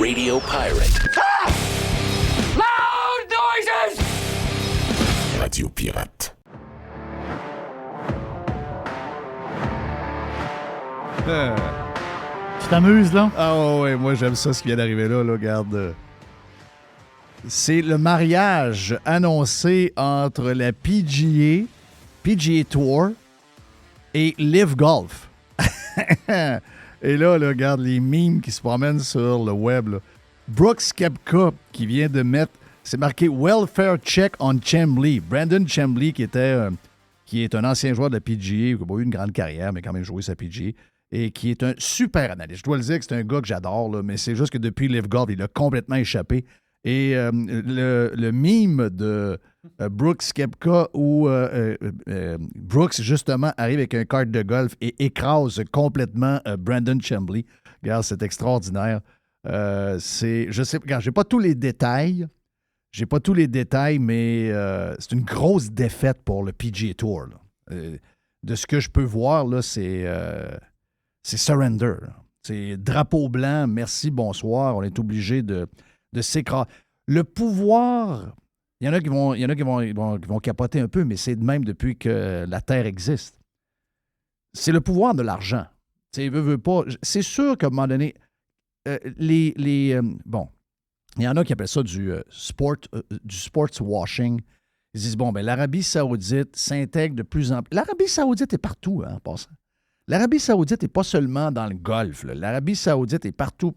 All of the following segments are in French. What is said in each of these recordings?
radio pirate. Ah! Loud noises! Radio pirate. Tu t'amuses, là? Ah ouais, moi j'aime ça, ce qui vient d'arriver là, regarde. C'est le mariage annoncé entre la PGA Tour et Live Golf. Et là, regarde les memes qui se promènent sur le web. Là. Brooks Koepka qui vient de mettre, c'est marqué Welfare Check on Chambly. Brandon Chambly qui est un ancien joueur de la PGA, qui n'a pas eu une grande carrière, mais quand même joué sa PGA, et qui est un super analyste. Je dois le dire que c'est un gars que j'adore, là, mais c'est juste que depuis Live Golf, il a complètement échappé. Et le meme de Brooks Koepka où Brooks, justement, arrive avec un kart de golf et écrase complètement Brandon Chambly. Regarde, c'est extraordinaire. Je sais, regarde, j'ai pas tous les détails. Mais c'est une grosse défaite pour le PGA Tour. De ce que je peux voir, là, c'est surrender. Là. C'est drapeau blanc, merci, bonsoir. On est obligé de s'écraser. Le pouvoir, il y en a qui vont capoter un peu, mais c'est de même depuis que la Terre existe. C'est le pouvoir de l'argent. Veut pas. C'est sûr qu'à un moment donné, bon, il y en a qui appellent ça du sports washing. Ils disent, bon, l'Arabie Saoudite s'intègre de plus en plus. L'Arabie Saoudite est partout, en passant. L'Arabie Saoudite n'est pas seulement dans le Golfe. Là. L'Arabie Saoudite est partout,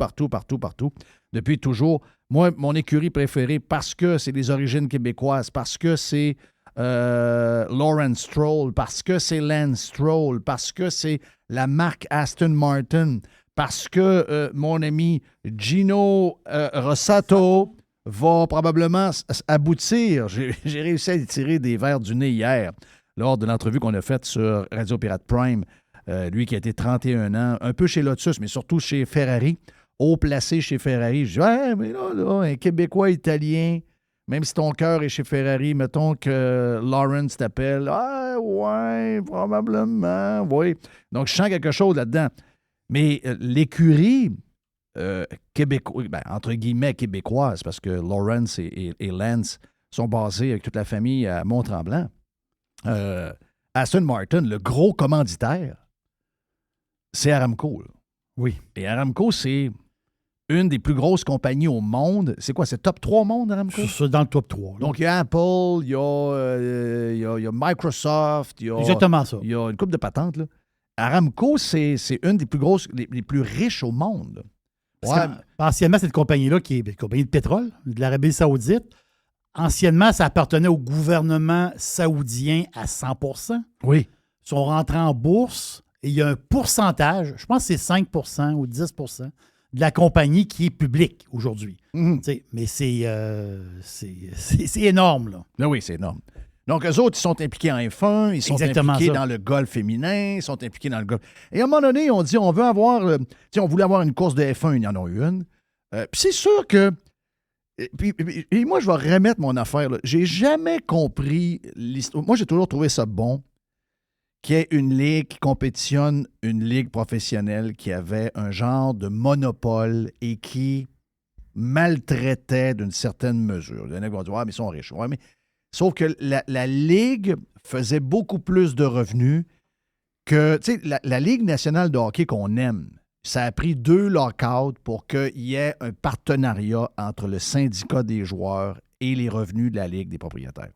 depuis toujours. Moi, mon écurie préférée, parce que c'est des origines québécoises, parce que c'est Lawrence Stroll, parce que c'est Lance Stroll, parce que c'est la marque Aston Martin, parce que mon ami Gino Rossato va probablement aboutir. J'ai réussi à lui tirer des verres du nez hier, lors de l'entrevue qu'on a faite sur Radio Pirate Prime. Lui qui a été 31 ans, un peu chez Lotus, mais surtout chez Ferrari, haut placé chez Ferrari. Je dis, ouais, mais là, un Québécois italien, même si ton cœur est chez Ferrari, mettons que Lawrence t'appelle. Ah, ouais, probablement, oui. Donc, je sens quelque chose là-dedans. Mais l'écurie québécoise, entre guillemets québécoise, parce que Lawrence et Lance sont basés avec toute la famille à Mont-Tremblant. Aston Martin, le gros commanditaire, c'est Aramco. Là. Oui. Et Aramco, c'est une des plus grosses compagnies au monde. C'est quoi? C'est top 3 au monde, Aramco? C'est dans le top 3. Là. Donc, il y a Apple, il y a Microsoft, il y a... Exactement ça. Il y a une couple de patentes, là. Aramco, c'est une des plus grosses, les plus riches au monde. Ouais. Anciennement, cette compagnie-là, qui est une compagnie de pétrole, de l'Arabie Saoudite, anciennement, ça appartenait au gouvernement saoudien à 100%. Oui. Ils sont rentrés en bourse et il y a un pourcentage, je pense que c'est 5% ou 10% de la compagnie qui est publique aujourd'hui. Mm-hmm. Mais c'est énorme, là. Ah oui, c'est énorme. Donc, eux autres, ils sont impliqués en F1, ils sont impliqués dans le golf féminin, ils sont impliqués dans le golf. Et à un moment donné, on dit, on veut avoir, on voulait avoir une course de F1, ils en ont eu une. Puis c'est sûr que, et moi, je vais remettre mon affaire, là. J'ai jamais compris l'histoire. Moi, j'ai toujours trouvé ça bon qu'il y ait une ligue qui compétitionne, une ligue professionnelle qui avait un genre de monopole et qui maltraitait d'une certaine mesure. Il y en a qui vont dire, mais ils sont riches. Ouais, mais sauf que la Ligue faisait beaucoup plus de revenus que, tu sais, la Ligue nationale de hockey qu'on aime, ça a pris 2 lockouts pour qu'il y ait un partenariat entre le syndicat des joueurs et les revenus de la Ligue des propriétaires.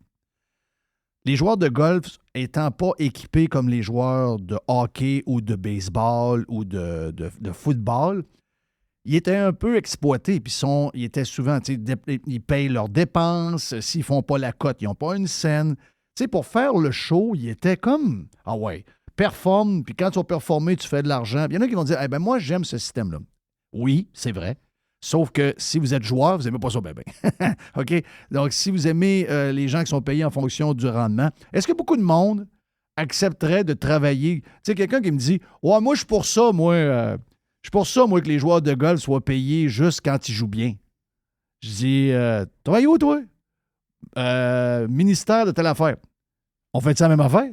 Les joueurs de golf étant pas équipés comme les joueurs de hockey ou de baseball ou de football, ils étaient un peu exploités, puis ils étaient souvent, ils payent leurs dépenses, s'ils font pas la cote, ils n'ont pas une scène. Tu sais, pour faire le show, ils étaient comme, ah ouais, performe, puis quand tu vas performer, tu fais de l'argent. Il y en a qui vont dire, moi, j'aime ce système-là. Oui, c'est vrai. Sauf que si vous êtes joueur, vous n'aimez pas ça, OK? Donc, si vous aimez les gens qui sont payés en fonction du rendement, est-ce que beaucoup de monde accepterait de travailler? Tu sais, quelqu'un qui me dit, ouais, moi, je suis pour ça, moi... Je suis pour ça, moi, que les joueurs de golf soient payés juste quand ils jouent bien. Je dis, travaille où, toi? Ministère de telle affaire. On fait ça la même affaire?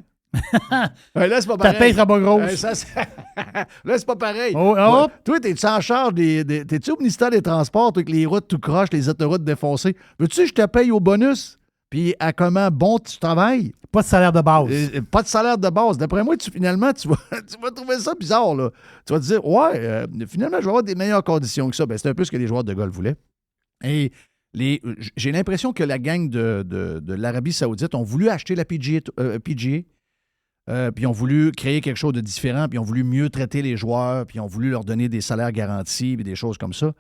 Là, c'est pas Ta pareil. paye sera pas grosse. Là, c'est pas pareil. Oh, Ouais. hop. Toi, t'es-tu en charge t'es-tu au ministère des Transports, toi, avec les routes tout croches, les autoroutes défoncées? Veux-tu que je te paye au bonus? Puis à comment bon tu travailles? Pas de salaire de base. Pas de salaire de base. D'après moi, finalement, tu vas trouver ça bizarre, là. Tu vas te dire, ouais, finalement, je vais avoir des meilleures conditions que ça. Ben, c'est un peu ce que les joueurs de golf voulaient. Et j'ai l'impression que la gang de l'Arabie Saoudite ont voulu acheter la PGA, puis ont voulu créer quelque chose de différent, puis ont voulu mieux traiter les joueurs, puis ont voulu leur donner des salaires garantis, puis des choses comme ça.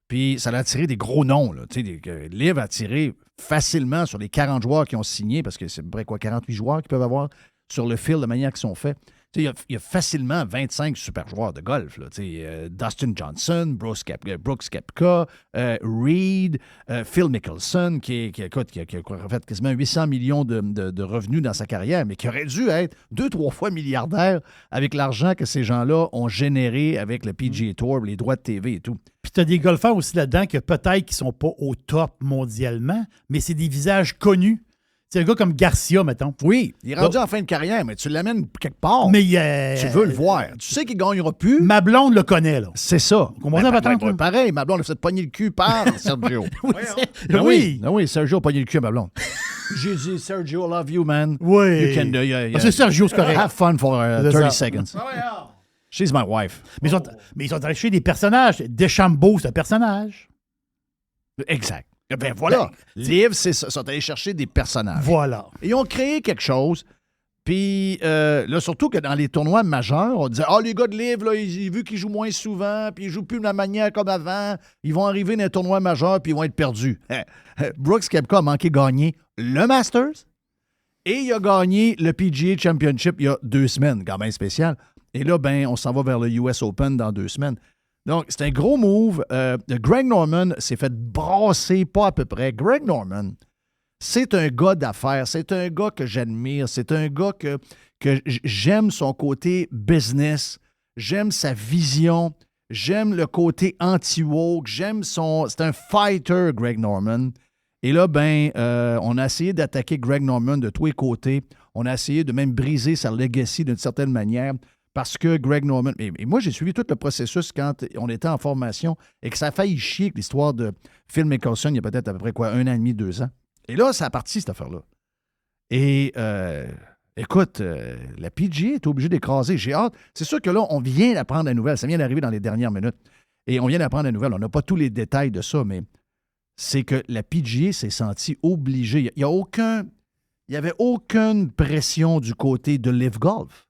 Puis ça a attiré des gros noms. Là. LIV a attiré facilement sur les 40 joueurs qui ont signé, parce que c'est à peu près 48 joueurs qu'ils peuvent avoir sur le field de manière qu'ils sont faits. Il y a facilement 25 super joueurs de golf. Là, Dustin Johnson, Brooks Koepka, Reed, Phil Mickelson, qui a fait quasiment 800 millions de revenus dans sa carrière, mais qui aurait dû être 2-3 fois milliardaire avec l'argent que ces gens-là ont généré avec le PGA Tour, les droits de TV et tout. Puis tu as des golfeurs aussi là-dedans que peut-être qu'ils ne sont pas au top mondialement, mais c'est des visages connus. C'est un gars comme Garcia, mettons. Oui, il est rendu en fin de carrière, mais tu l'amènes quelque part. Mais tu veux le voir. Tu sais qu'il ne gagnera plus. Ma blonde le connaît, là. C'est ça. Comment pareil, ma blonde a fait pogner le cul par Sergio. Oui, Sergio a pogné le cul à ma blonde. J'ai dit, Sergio, I love you, man. Oui. C'est Sergio, c'est correct. Have fun for 30 seconds. She's my wife. Mais ils sont allés chercher des personnages. Deschambault, c'est un personnage. Exact. Ben voilà. LIV, c'est ça. Ils sont allés chercher des personnages. Voilà. Ils ont créé quelque chose. Puis là, surtout que dans les tournois majeurs, on disait « Ah, les gars de LIV, là, vu qu'ils jouent moins souvent, puis ils jouent plus de la manière comme avant, ils vont arriver dans les tournois majeurs, puis ils vont être perdus. » Brooks Koepka a manqué gagner le Masters et il a gagné le PGA Championship il y a 2 semaines, quand même spécial. Et là, ben, on s'en va vers le US Open dans 2 semaines. Donc, c'est un gros move. Greg Norman s'est fait brasser, pas à peu près. Greg Norman, c'est un gars d'affaires. C'est un gars que j'admire. C'est un gars que j'aime son côté business. J'aime sa vision. J'aime le côté anti-woke. C'est un fighter, Greg Norman. Et là, ben, on a essayé d'attaquer Greg Norman de tous les côtés. On a essayé de même briser sa legacy d'une certaine manière. Parce que Greg Norman... Et moi, j'ai suivi tout le processus quand on était en formation et que ça a failli chier avec l'histoire de Phil Mickelson il y a peut-être à peu près 1 an et demi, 2 ans. Et là, ça a parti, cette affaire-là. Et écoute, la PGA est obligée d'écraser. J'ai hâte. C'est sûr que là, on vient d'apprendre la nouvelle. Ça vient d'arriver dans les dernières minutes. Et on vient d'apprendre la nouvelle. On n'a pas tous les détails de ça, mais c'est que la PGA s'est sentie obligée. Il n'y avait aucune pression du côté de LIV Golf.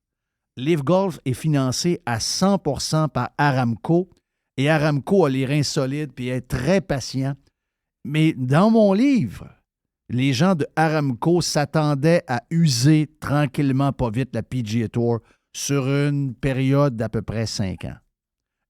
LIV Golf est financé à 100% par Aramco et Aramco a les reins solides puis est très patient. Mais dans mon livre, les gens de Aramco s'attendaient à user tranquillement, pas vite, la PGA Tour sur une période d'à peu près 5 ans.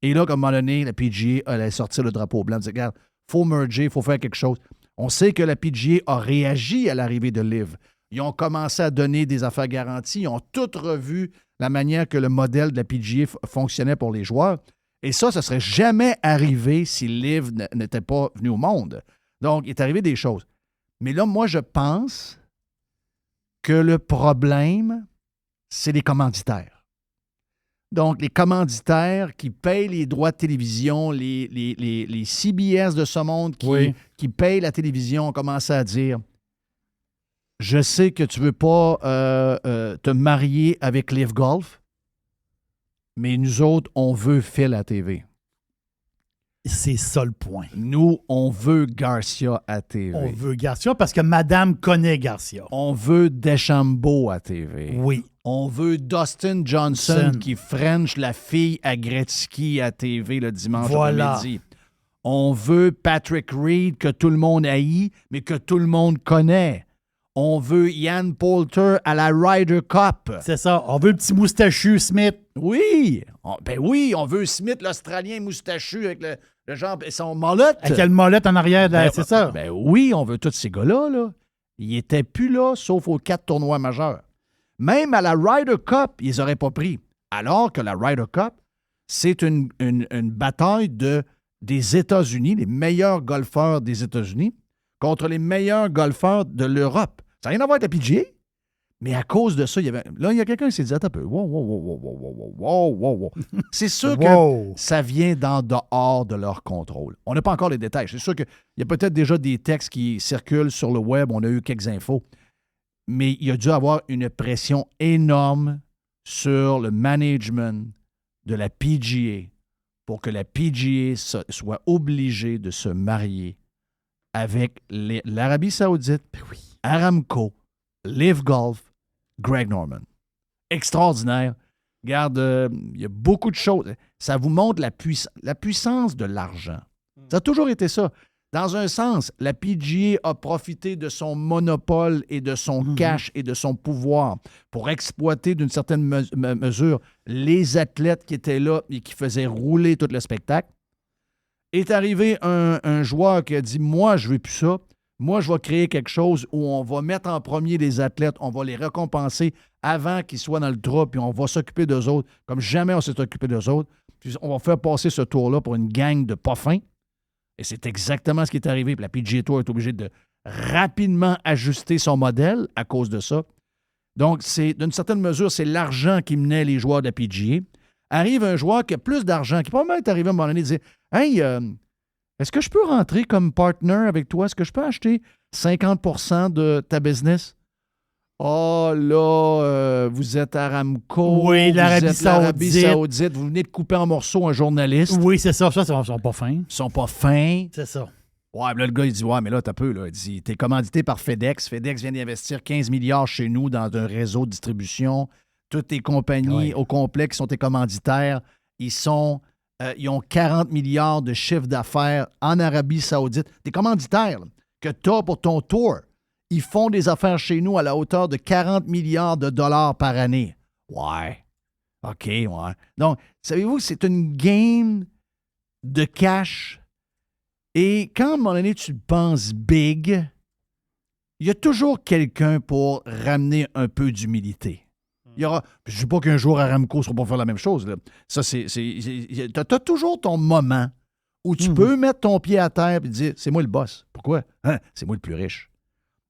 Et là, à un moment donné, la PGA allait sortir le drapeau blanc. Elle disait, regarde, il faut merger, il faut faire quelque chose. On sait que la PGA a réagi à l'arrivée de LIV. Ils ont commencé à donner des affaires garanties. Ils ont tout revu la manière que le modèle de la PGA fonctionnait pour les joueurs. Et ça ne serait jamais arrivé si LIV n'était pas venu au monde. Donc, il est arrivé des choses. Mais là, moi, je pense que le problème, c'est les commanditaires. Donc, les commanditaires qui payent les droits de télévision, les CBS de ce monde qui payent la télévision ont commencé à dire « Je sais que tu ne veux pas te marier avec LIV Golf, mais nous autres, on veut Phil à TV. » C'est ça le point. Nous, on veut Garcia à TV. On veut Garcia parce que madame connaît Garcia. On veut Deschambault à TV. Oui. On veut Dustin Johnson qui French la fille à Gretzky à TV le dimanche après-midi. On veut Patrick Reed que tout le monde haït, mais que tout le monde connaît. On veut Ian Poulter à la Ryder Cup. C'est ça. On veut le petit moustachu Smith. Oui. On veut Smith, l'Australien moustachu avec le genre et son molette. Avec le molette en arrière, c'est ça. Ben oui, on veut tous ces gars-là. Là. Ils n'étaient plus là, sauf aux 4 tournois majeurs. Même à la Ryder Cup, ils n'auraient pas pris. Alors que la Ryder Cup, c'est une bataille des États-Unis, les meilleurs golfeurs des États-Unis, contre les meilleurs golfeurs de l'Europe. Ça n'a rien à voir avec la PGA, Mais à cause de ça, il y a quelqu'un qui s'est dit, attends un peu, wow. C'est sûr que ça vient dehors de leur contrôle. On n'a pas encore les détails. C'est sûr qu'il y a peut-être déjà des textes qui circulent sur le web, on a eu quelques infos, mais il y a dû avoir une pression énorme sur le management de la PGA pour que la PGA soit obligée de se marier avec l'Arabie Saoudite, Aramco, Live Golf, Greg Norman. Extraordinaire. Regarde, il y a beaucoup de choses. Ça vous montre la puissance de l'argent. Ça a toujours été ça. Dans un sens, la PGA a profité de son monopole et de son cash et de son pouvoir pour exploiter d'une certaine mesure les athlètes qui étaient là et qui faisaient rouler tout le spectacle. Est arrivé un joueur qui a dit « Moi, je ne veux plus ça. Moi, je vais créer quelque chose où on va mettre en premier les athlètes, on va les récompenser avant qu'ils soient dans le drop, puis on va s'occuper d'eux autres comme jamais on s'est occupé d'eux autres. Puis on va faire passer ce tour-là pour une gang de pas fins. » Et c'est exactement ce qui est arrivé. Puis la PGA Tour est obligée de rapidement ajuster son modèle à cause de ça. Donc, d'une certaine mesure, c'est l'argent qui menait les joueurs de la PGA. Arrive un joueur qui a plus d'argent, qui probablement est arrivé à un moment donné et dit « Hey, est-ce que je peux rentrer comme partner avec toi? Est-ce que je peux acheter 50% de ta business? » Oh là, vous êtes Aramco, oui, l'Arabie Saoudite, vous venez de couper en morceaux un journaliste. Oui, c'est ça, ils sont pas fins. Ils sont pas fins. C'est ça. Ouais, là, le gars, il dit, ouais, mais là, t'as peu, là. Il dit, t'es commandité par FedEx. FedEx vient d'investir 15 milliards chez nous dans un réseau de distribution. Toutes tes compagnies au complet qui sont tes commanditaires, ils ont 40 milliards de chiffre d'affaires en Arabie Saoudite. Tes commanditaires là, que t'as pour ton tour, ils font des affaires chez nous à la hauteur de 40 milliards de dollars par année. Ouais. OK, ouais. Donc, savez-vous, c'est une game de cash. Et quand, à un moment donné, tu penses big, il y a toujours quelqu'un pour ramener un peu d'humilité. Il y aura, je ne dis pas qu'un jour Aramco ne sera pas faire la même chose. Là. Ça, tu as toujours ton moment où tu peux mettre ton pied à terre et dire, c'est moi le boss. Pourquoi? Hein? C'est moi le plus riche.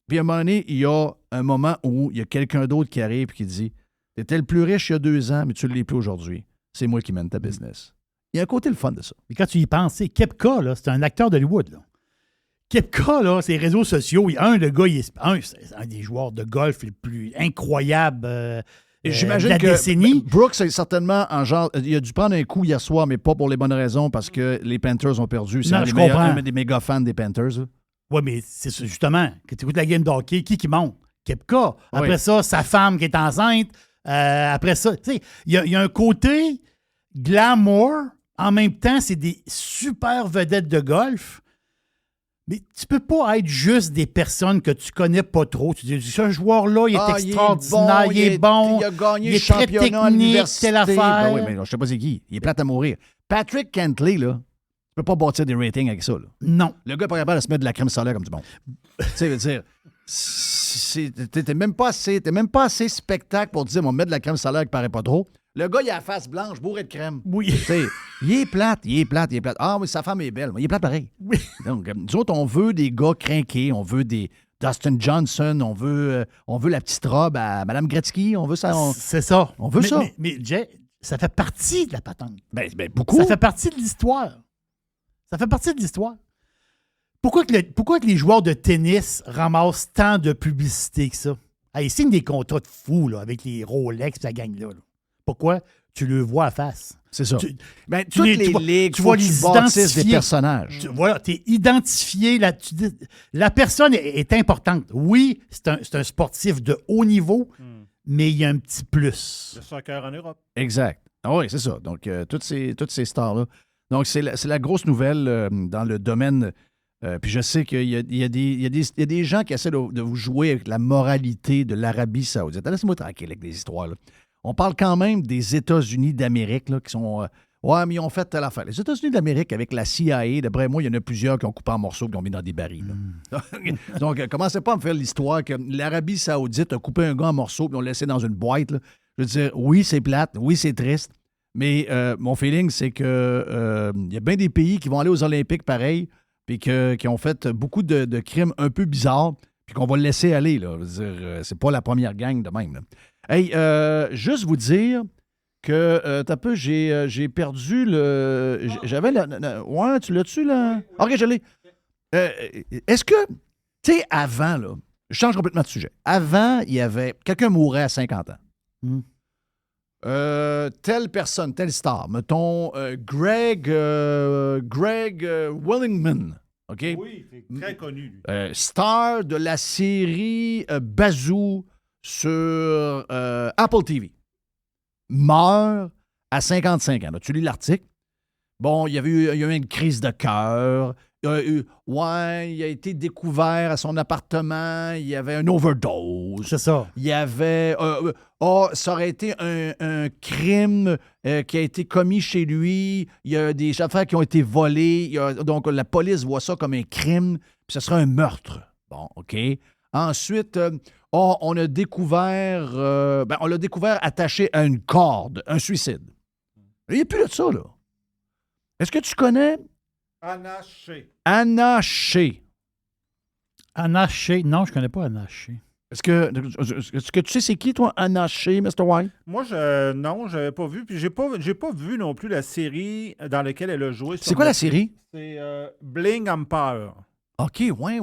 Puis à un moment donné, il y a un moment où il y a quelqu'un d'autre qui arrive et qui dit, tu étais le plus riche il y a 2 ans, mais tu ne l'es plus aujourd'hui. C'est moi qui mène ta business. Il y a un côté le fun de ça. Mais quand tu y penses, Koepka, là, c'est un acteur d'Hollywood. Là. Koepka, là, ses réseaux sociaux, c'est un des joueurs de golf les plus incroyables j'imagine de la décennie. Brooks est certainement en genre. Il a dû prendre un coup hier soir, mais pas pour les bonnes raisons, parce que les Panthers ont perdu. C'est un des méga fans des Panthers. Oui, mais c'est justement, quand tu écoutes la game de hockey, qui monte? Koepka. Après ça, sa femme qui est enceinte. Après ça, tu sais, il y a un côté glamour. En même temps, c'est des super vedettes de golf. Mais tu peux pas être juste des personnes que tu connais pas trop. Tu dis, ce joueur-là, il est extraordinaire, il est bon, il a gagné il le est très championnat à technique, l'université. telle affaire. Ben oui, mais je sais pas c'est qui. Il est plate à mourir. Patrick Cantley, là, tu peux pas bâtir des ratings avec ça. Là. Non. Le gars est pas capable de se mettre de la crème solaire comme du monde. Tu sais, veut dire, t'es même pas assez spectacle pour te dire, on va mettre de la crème solaire qui paraît pas trop. Le gars, il a la face blanche, bourré de crème. Oui. Tu sais, il est plate. Ah oui, sa femme est belle. Il est plate pareil. Oui. Donc, nous autres, on veut des gars crinqués, on veut des Dustin Johnson, on veut la petite robe à Mme Gretzky, on veut ça. C'est ça. On veut ça. Mais Jay, ça fait partie de la patente. Ben, beaucoup. Ça fait partie de l'histoire. Pourquoi que les joueurs de tennis ramassent tant de publicité que ça? Ils signent des contrats de fous là, avec les Rolex et la gang-là. Là. Pourquoi? Tu le vois à face. C'est ça. Toutes les ligues, tu vois les identifier des personnages. Voilà, tu es identifié. La personne est importante. Oui, c'est un sportif de haut niveau, mais il y a un petit plus. Le soccer en Europe. Exact. Ah oui, c'est ça. Donc, toutes ces stars-là. Donc, c'est la grosse nouvelle dans le domaine. Puis je sais qu'il y a des gens qui essaient de vous jouer avec la moralité de l'Arabie Saoudite. Laissez-moi tranquille avec des histoires. Là. On parle quand même des États-Unis d'Amérique là, qui sont... ouais, mais ils ont fait telle affaire. Les États-Unis d'Amérique, avec la CIA, d'après moi, il y en a plusieurs qui ont coupé en morceaux et qui ont mis dans des barils. Donc, commencez pas à me faire l'histoire que l'Arabie Saoudite a coupé un gars en morceaux et l'ont laissé dans une boîte. Là. Je veux dire, oui, c'est plate, oui, c'est triste, mais mon feeling, c'est que il y a bien des pays qui vont aller aux Olympiques pareil, puis qui ont fait beaucoup de crimes un peu bizarres, puis qu'on va le laisser aller. Là. Je veux dire, c'est pas la première gang de même. Là. Hey, juste vous dire que, t'as peu, j'ai perdu le... J'avais ouais, tu l'as-tu, là? OK, je l'ai. Est-ce que, tu sais, avant, là, je change complètement de sujet. Avant, il y avait... Quelqu'un mourait à 50 ans. Telle personne, telle star, mettons Greg Willingman, OK? Oui, c'est très connu, lui. Star de la série Bazoo sur Apple TV. Meurt à 55 ans. Là, tu lis l'article. Bon, il y a eu une crise de cœur. Il a été découvert à son appartement. Il y avait une overdose. C'est ça. Il y avait... ça aurait été un crime qui a été commis chez lui. Il y a des affaires qui ont été volées. Donc, la police voit ça comme un crime. Puis ce serait un meurtre. Bon, OK. Ensuite, on a découvert... on l'a découvert attaché à une corde. Un suicide. Il n'y a plus de ça, là. Est-ce que tu connais... Anna Shea. Anna Shea. Anna Shea. Non, je ne connais pas Anna Shea. Est-ce que tu sais c'est qui, toi, Anna Shea, Mr. White? Moi, non, je n'avais pas vu. Puis, j'ai pas vu non plus la série dans laquelle elle a joué. C'est quoi la série? C'est Bling Empire. OK, oui.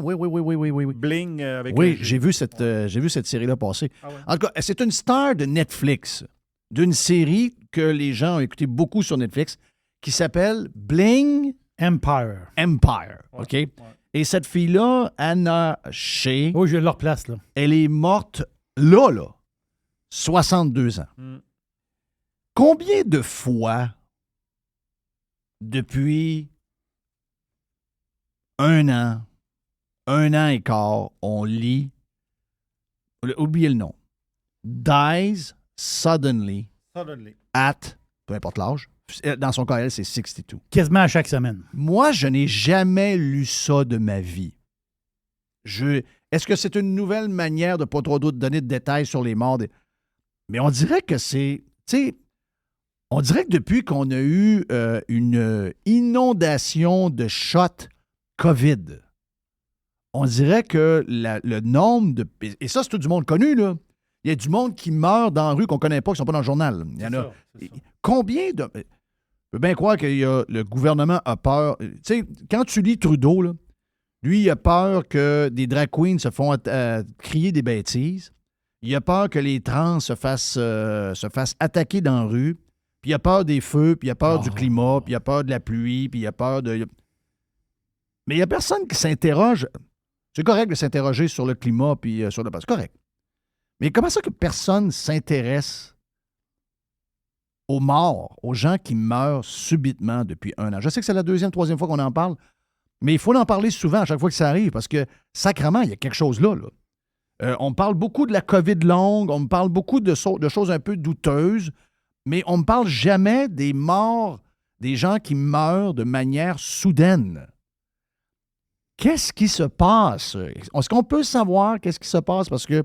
Bling avec Oui, j'ai vu cette série-là passer. Ah ouais. En tout cas, c'est une star de Netflix, d'une série que les gens ont écouté beaucoup sur Netflix, qui s'appelle Bling Empire. OK? Ouais. Et cette fille-là, Anna Shea... Oh, je leur place, là. Elle est morte là, 62 ans. Combien de fois, depuis un an et quart, on lit, oubliez le nom, dies suddenly at, peu importe l'âge, dans son cas, elle, c'est 62. Quasiment à chaque semaine. Moi, je n'ai jamais lu ça de ma vie. Est-ce que c'est une nouvelle manière de pas trop donner de détails sur les morts? Mais on dirait que c'est... Tu sais, on dirait que depuis qu'on a eu une inondation de shots COVID, on dirait que le nombre de... Et ça, c'est tout du monde connu, là. Il y a du monde qui meurt dans la rue qu'on ne connaît pas, qui ne sont pas dans le journal. Il y en a... Combien de... Je peux bien croire que le gouvernement a peur. Tu sais, quand tu lis Trudeau, là, lui, il a peur que des drag queens se font crier des bêtises. Il a peur que les trans se fassent attaquer dans la rue. Puis il a peur des feux, puis il a peur du climat, puis il a peur de la pluie, puis il a peur de... Mais il n'y a personne qui s'interroge. C'est correct de s'interroger sur le climat, puis sur le... C'est correct. Mais comment ça que personne s'intéresse aux morts, aux gens qui meurent subitement depuis un an? Je sais que c'est la deuxième, troisième fois qu'on en parle, mais il faut en parler souvent à chaque fois que ça arrive, parce que, sacrément, il y a quelque chose là. On me parle beaucoup de la COVID longue, on me parle beaucoup de choses un peu douteuses, mais on ne me parle jamais des morts, des gens qui meurent de manière soudaine. Qu'est-ce qui se passe? Est-ce qu'on peut savoir qu'est-ce qui se passe? Parce que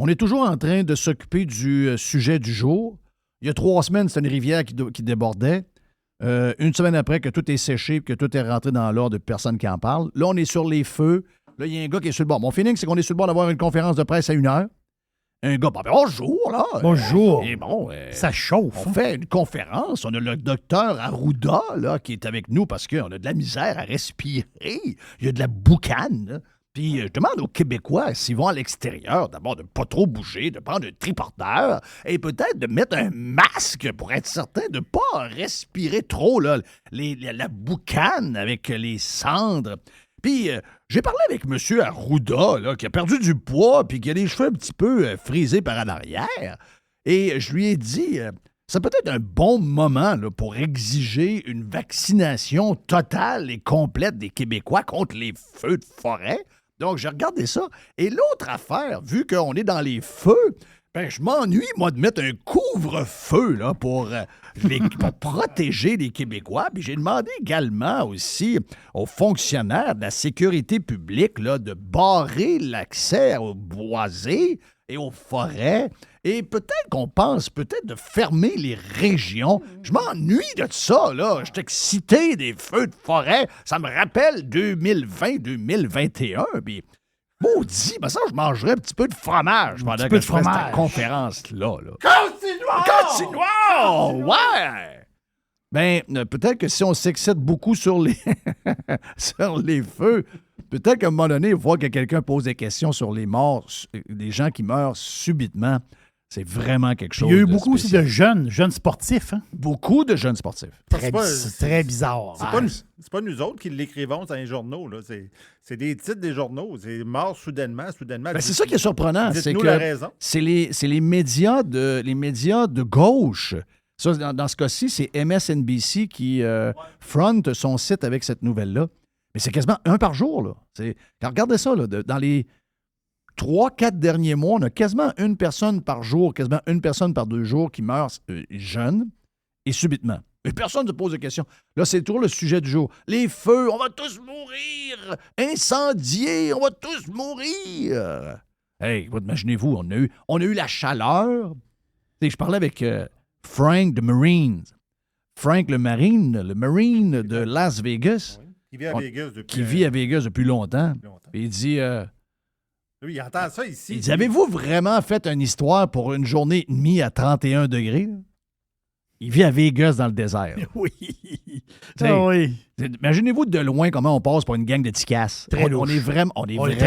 on est toujours en train de s'occuper du sujet du jour. Il y a 3 semaines, c'était une rivière qui débordait. Une semaine après, que tout est séché, que tout est rentré dans l'ordre de personnes qui en parlent. Là, on est sur les feux. Là, il y a un gars qui est sur le bord. Mon feeling, c'est qu'on est sur le bord d'avoir une conférence de presse à 1h. Un gars, bonjour, là. Bonjour. Et bon, ça chauffe. On fait une conférence. On a le docteur Arruda, là, qui est avec nous parce qu'on a de la misère à respirer. Il y a de la boucane, là. Puis je demande aux Québécois s'ils vont à l'extérieur, d'abord de ne pas trop bouger, de prendre un triporteur et peut-être de mettre un masque pour être certain de ne pas respirer trop là, la boucane avec les cendres. Puis j'ai parlé avec M. Arruda, là, qui a perdu du poids puis qui a les cheveux un petit peu frisés par en arrière. Et je lui ai dit, c'est peut-être un bon moment là, pour exiger une vaccination totale et complète des Québécois contre les feux de forêt. Donc, j'ai regardé ça. Et l'autre affaire, vu qu'on est dans les feux, je m'ennuie, moi, de mettre un couvre-feu là, pour protéger les Québécois. Puis j'ai demandé également aussi aux fonctionnaires de la sécurité publique là, de barrer l'accès aux boisés et aux forêts. Et peut-être qu'on pense de fermer les régions. Je m'ennuie de ça, là. Je suis excité des feux de forêt. Ça me rappelle 2020-2021. Puis Maudit, mais ça, je mangerais un petit peu de fromage pendant que je fais cette conférence-là. Continuons! Ouais! Ben, peut-être que si on s'excite beaucoup sur les sur les feux, peut-être qu'à un moment donné, voir que quelqu'un pose des questions sur les morts, des gens qui meurent subitement, c'est vraiment quelque chose. Il y a eu beaucoup aussi de jeunes sportifs. Hein? Beaucoup de jeunes sportifs. C'est très bizarre. C'est pas nous autres qui l'écrivons dans les journaux. Là. C'est des titres des journaux. C'est mort soudainement. Ben, c'est ça qui est surprenant. C'est nous que la raison. C'est les médias de gauche. Ça, dans ce cas-ci, c'est MSNBC qui fronte son site avec cette nouvelle-là. Mais c'est quasiment un par jour. Là. Regardez ça. Là, dans les 3-4 derniers mois, on a quasiment une personne par jour, quasiment une personne par 2 jours qui meurt jeune et subitement. Et personne ne se pose de questions. Là, c'est toujours le sujet du jour. Les feux, on va tous mourir! Incendiés, on va tous mourir! Hey, imaginez-vous, on a eu la chaleur. Je parlais avec Frank de Marines. Frank le Marine de Las Vegas. Oui. Qui vit à Vegas depuis longtemps. Et il dit... Lui, il entend ça ici. Il dit, avez-vous vraiment fait une histoire pour une journée et demie à 31 degrés? Il vit à Vegas dans le désert. Oui. Oui. Imaginez-vous de loin comment on passe pour une gang de ticasses. Très louche. On est vraiment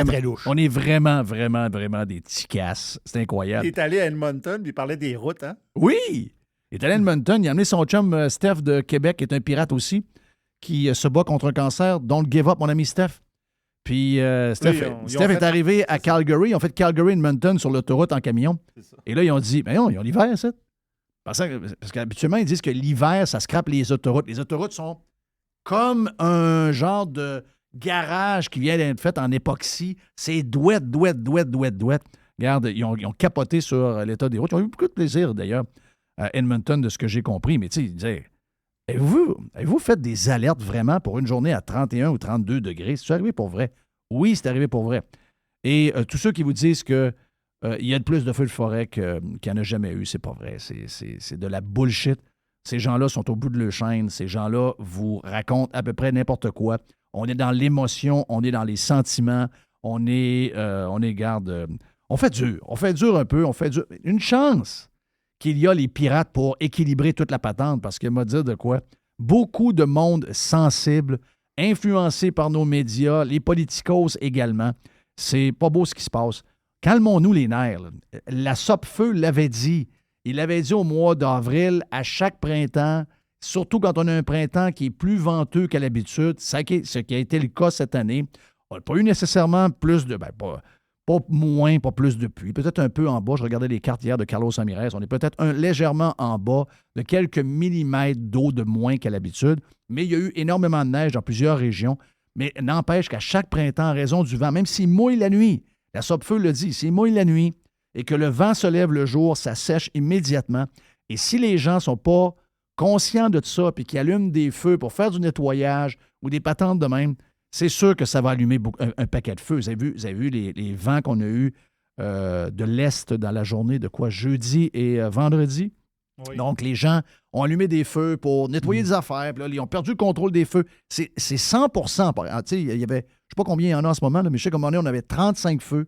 très louche. On est vraiment, vraiment, vraiment des ticasses. C'est incroyable. Il est allé à Edmonton, puis il parlait des routes, hein? Oui! Il est allé à Edmonton. Il a amené son chum Steph de Québec, qui est un pirate aussi, qui se bat contre un cancer. Don't give up, mon ami Steph. Puis Steph est arrivé à Calgary. Ils ont fait Calgary-Edmonton sur l'autoroute en camion. Et là, ils ont dit, mais non, ils ont l'hiver, ça. Parce qu'habituellement, ils disent que l'hiver, ça scrape les autoroutes. Les autoroutes sont comme un genre de garage qui vient d'être fait en époxy. C'est douette. Regarde, ils ont capoté sur l'état des routes. Ils ont eu beaucoup de plaisir, d'ailleurs, à Edmonton, de ce que j'ai compris. Mais tu sais, ils disaient, avez-vous fait des alertes vraiment pour une journée à 31 ou 32 degrés? C'est arrivé pour vrai? Oui, c'est arrivé pour vrai. Et tous ceux qui vous disent que il y a de plus de feux de forêt qu'il n'y en a jamais eu, c'est pas vrai. C'est de la bullshit. Ces gens-là sont au bout de leur chaîne. Ces gens-là vous racontent à peu près n'importe quoi. On est dans l'émotion, on est dans les sentiments, on fait dur un peu, Une chance qu'il y a les pirates pour équilibrer toute la patente, parce que m'a dit de quoi? Beaucoup de monde sensible, influencé par nos médias, les politicos également. C'est pas beau ce qui se passe. Calmons-nous les nerfs. Là. La Sopfeu l'avait dit. Il l'avait dit au mois d'avril, à chaque printemps, surtout quand on a un printemps qui est plus venteux qu'à l'habitude, ce qui a été le cas cette année. On n'a pas eu nécessairement plus de... pas plus de pluie. Peut-être un peu en bas. Je regardais les cartes hier de Carlos Ramirez. On est peut-être légèrement en bas de quelques millimètres d'eau de moins qu'à l'habitude. Mais il y a eu énormément de neige dans plusieurs régions. Mais n'empêche qu'à chaque printemps, en raison du vent, même s'il mouille la nuit, la Sopfeu le dit, s'il mouille la nuit et que le vent se lève le jour, ça sèche immédiatement. Et si les gens ne sont pas conscients de ça et qui allument des feux pour faire du nettoyage ou des patentes de même, c'est sûr que ça va allumer un paquet de feux. Vous avez vu les vents qu'on a eus de l'Est dans la journée de quoi? Jeudi et vendredi? Oui. Donc, les gens ont allumé des feux pour nettoyer des affaires. Puis là, ils ont perdu le contrôle des feux. C'est 100%. Tu sais, il y avait, je ne sais pas combien il y en a en ce moment, là, mais je sais qu'à un moment donné, on avait 35 feux.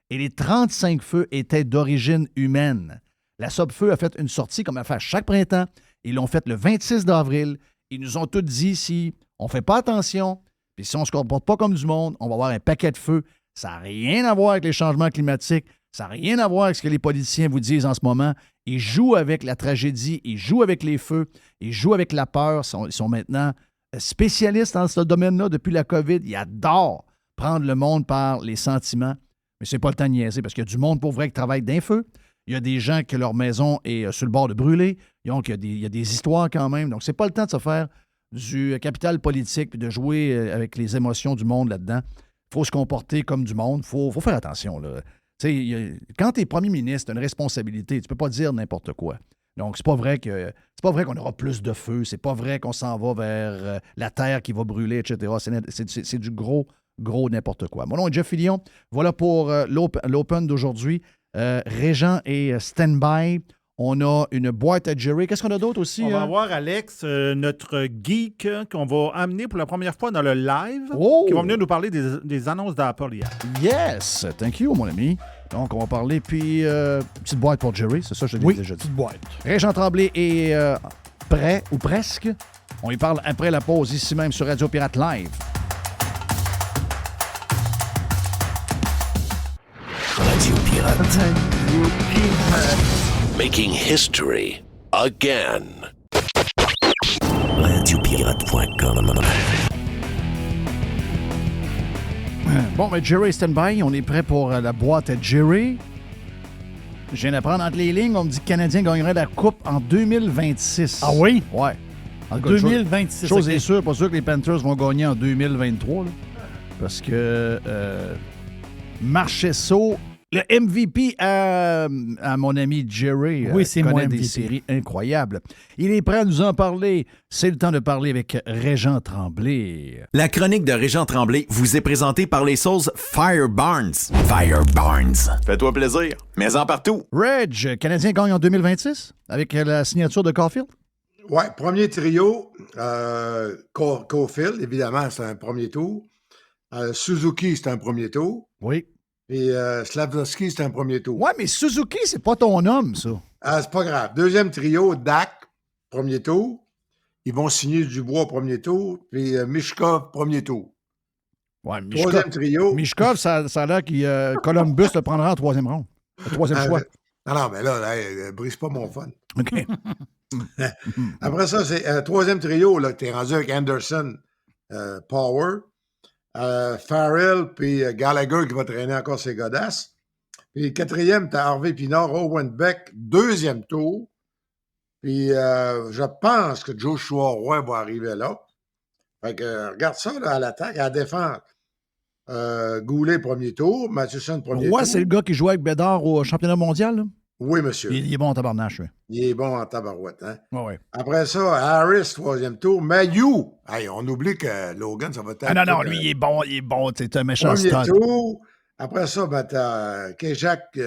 Et les 35 feux étaient d'origine humaine. La Sopfeu a fait une sortie, comme elle fait à chaque printemps. Ils l'ont fait le 26 d'avril. Ils nous ont tous dit, si on ne fait pas attention, puis si on ne se comporte pas comme du monde, on va avoir un paquet de feux. Ça n'a rien à voir avec les changements climatiques. Ça n'a rien à voir avec ce que les politiciens vous disent en ce moment. Ils jouent avec la tragédie, ils jouent avec les feux, ils jouent avec la peur. Ils sont maintenant spécialistes dans ce domaine-là depuis la COVID. Ils adorent prendre le monde par les sentiments. Mais c'est pas le temps de niaiser parce qu'il y a du monde pour vrai qui travaille d'un feu. Il y a des gens que leur maison est sur le bord de brûler. Donc, il y a des histoires quand même. Donc, c'est pas le temps de se faire du capital politique et de jouer avec les émotions du monde là-dedans. Il faut se comporter comme du monde. Il faut faire attention, là. Quand tu es premier ministre, tu as une responsabilité. Tu ne peux pas dire n'importe quoi. Donc, c'est pas vrai qu'on aura plus de feu. C'est pas vrai qu'on s'en va vers la terre qui va brûler, etc. C'est du gros n'importe quoi. Mon nom est Jeff Fillion. Voilà pour l'Open d'aujourd'hui. Régent et stand-by. On a une boîte à Jerry. Qu'est-ce qu'on a d'autre aussi? On va avoir Alex, notre geek, qu'on va amener pour la première fois dans le live, qui va venir nous parler des annonces d'Apple hier. Yes! Thank you, mon ami. Donc, on va parler, puis petite boîte pour Jerry, c'est ça, je l'ai déjà dit. Petite boîte. Régent Tremblay est prêt, ou presque. On y parle après la pause, ici même sur Radio Pirate Live. Radio Pirate. Making history again. Radiopirate.com. Bon, mais Jerry stand-by, on est prêt pour la boîte à Jerry. Je viens d'apprendre entre les lignes, on me dit que le Canadien gagnerait la Coupe en 2026. Ah oui? Ouais. En 2026. Chose est sûre, pas sûr que les Panthers vont gagner en 2023. Là, parce que Marchesso, le MVP à mon ami Jerry, oui, c'est connaît moi des MVP. séries incroyables. Il est prêt à nous en parler. C'est le temps de parler avec Régent Tremblay. La chronique de Régent Tremblay vous est présentée par les sauces Fire Barnes. Fire Barnes. Fais-toi plaisir, mets-en partout. Reg, Canadien gagne en 2026 avec la signature de Caulfield? Oui, premier trio. Caulfield, évidemment, c'est un premier tour. Suzuki, c'est un premier tour. Oui. Puis Slavkovski, c'est un premier tour. Ouais, mais Suzuki, c'est pas ton homme, ça. C'est pas grave. Deuxième trio, Dak, premier tour. Ils vont signer Dubois, premier tour. Puis Mishkov, premier tour. Ouais, Troisième trio. Mishkov, ça a l'air que Columbus le prendra en troisième ronde. Le troisième choix. Non, mais là, brise pas mon fun. OK. Après ça, c'est troisième trio, là, t'es rendu avec Anderson, Power, Farrell, puis Gallagher qui va traîner encore ses godasses. Puis quatrième, t'as Harvey Pinard, Owen Beck, deuxième tour. Puis je pense que Joshua Roy va arriver là. Fait que regarde ça là, à l'attaque, à la défense. Goulet, premier tour. Matheson, premier tour. Roy, c'est le gars qui jouait avec Bédard au championnat mondial, là? Oui, monsieur. Il est bon en tabarnache, oui. Il est bon en tabarouette, hein? Ouais. Après ça, Harris, troisième tour. Mayu. Hey, on oublie que Logan, ça va être... Ah non, lui, il est bon. C'est un méchant premier stud. tour. Après ça, ben, t'as Kejak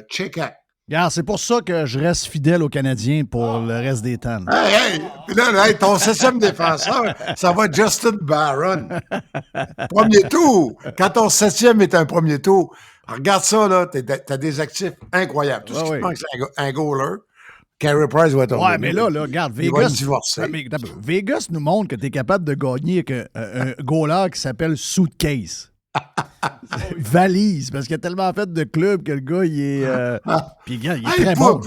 Tchekak. Regarde, c'est pour ça que je reste fidèle aux Canadiens pour le reste des temps. Hey! Puis là, hey, ton septième défenseur, ça va être Justin Barron. Premier tour. Quand ton septième est un premier tour, regarde ça, là, t'as des actifs incroyables. Tout ce qui te manque, c'est un goaler. Carey Price va être Ouais, mais là, regarde, il va être divorcé. Vegas nous montre que tu es capable de gagner avec un goaler qui s'appelle Suitcase. Valise, parce qu'il a tellement fait de clubs que le gars, il est... Puis, il est très bon.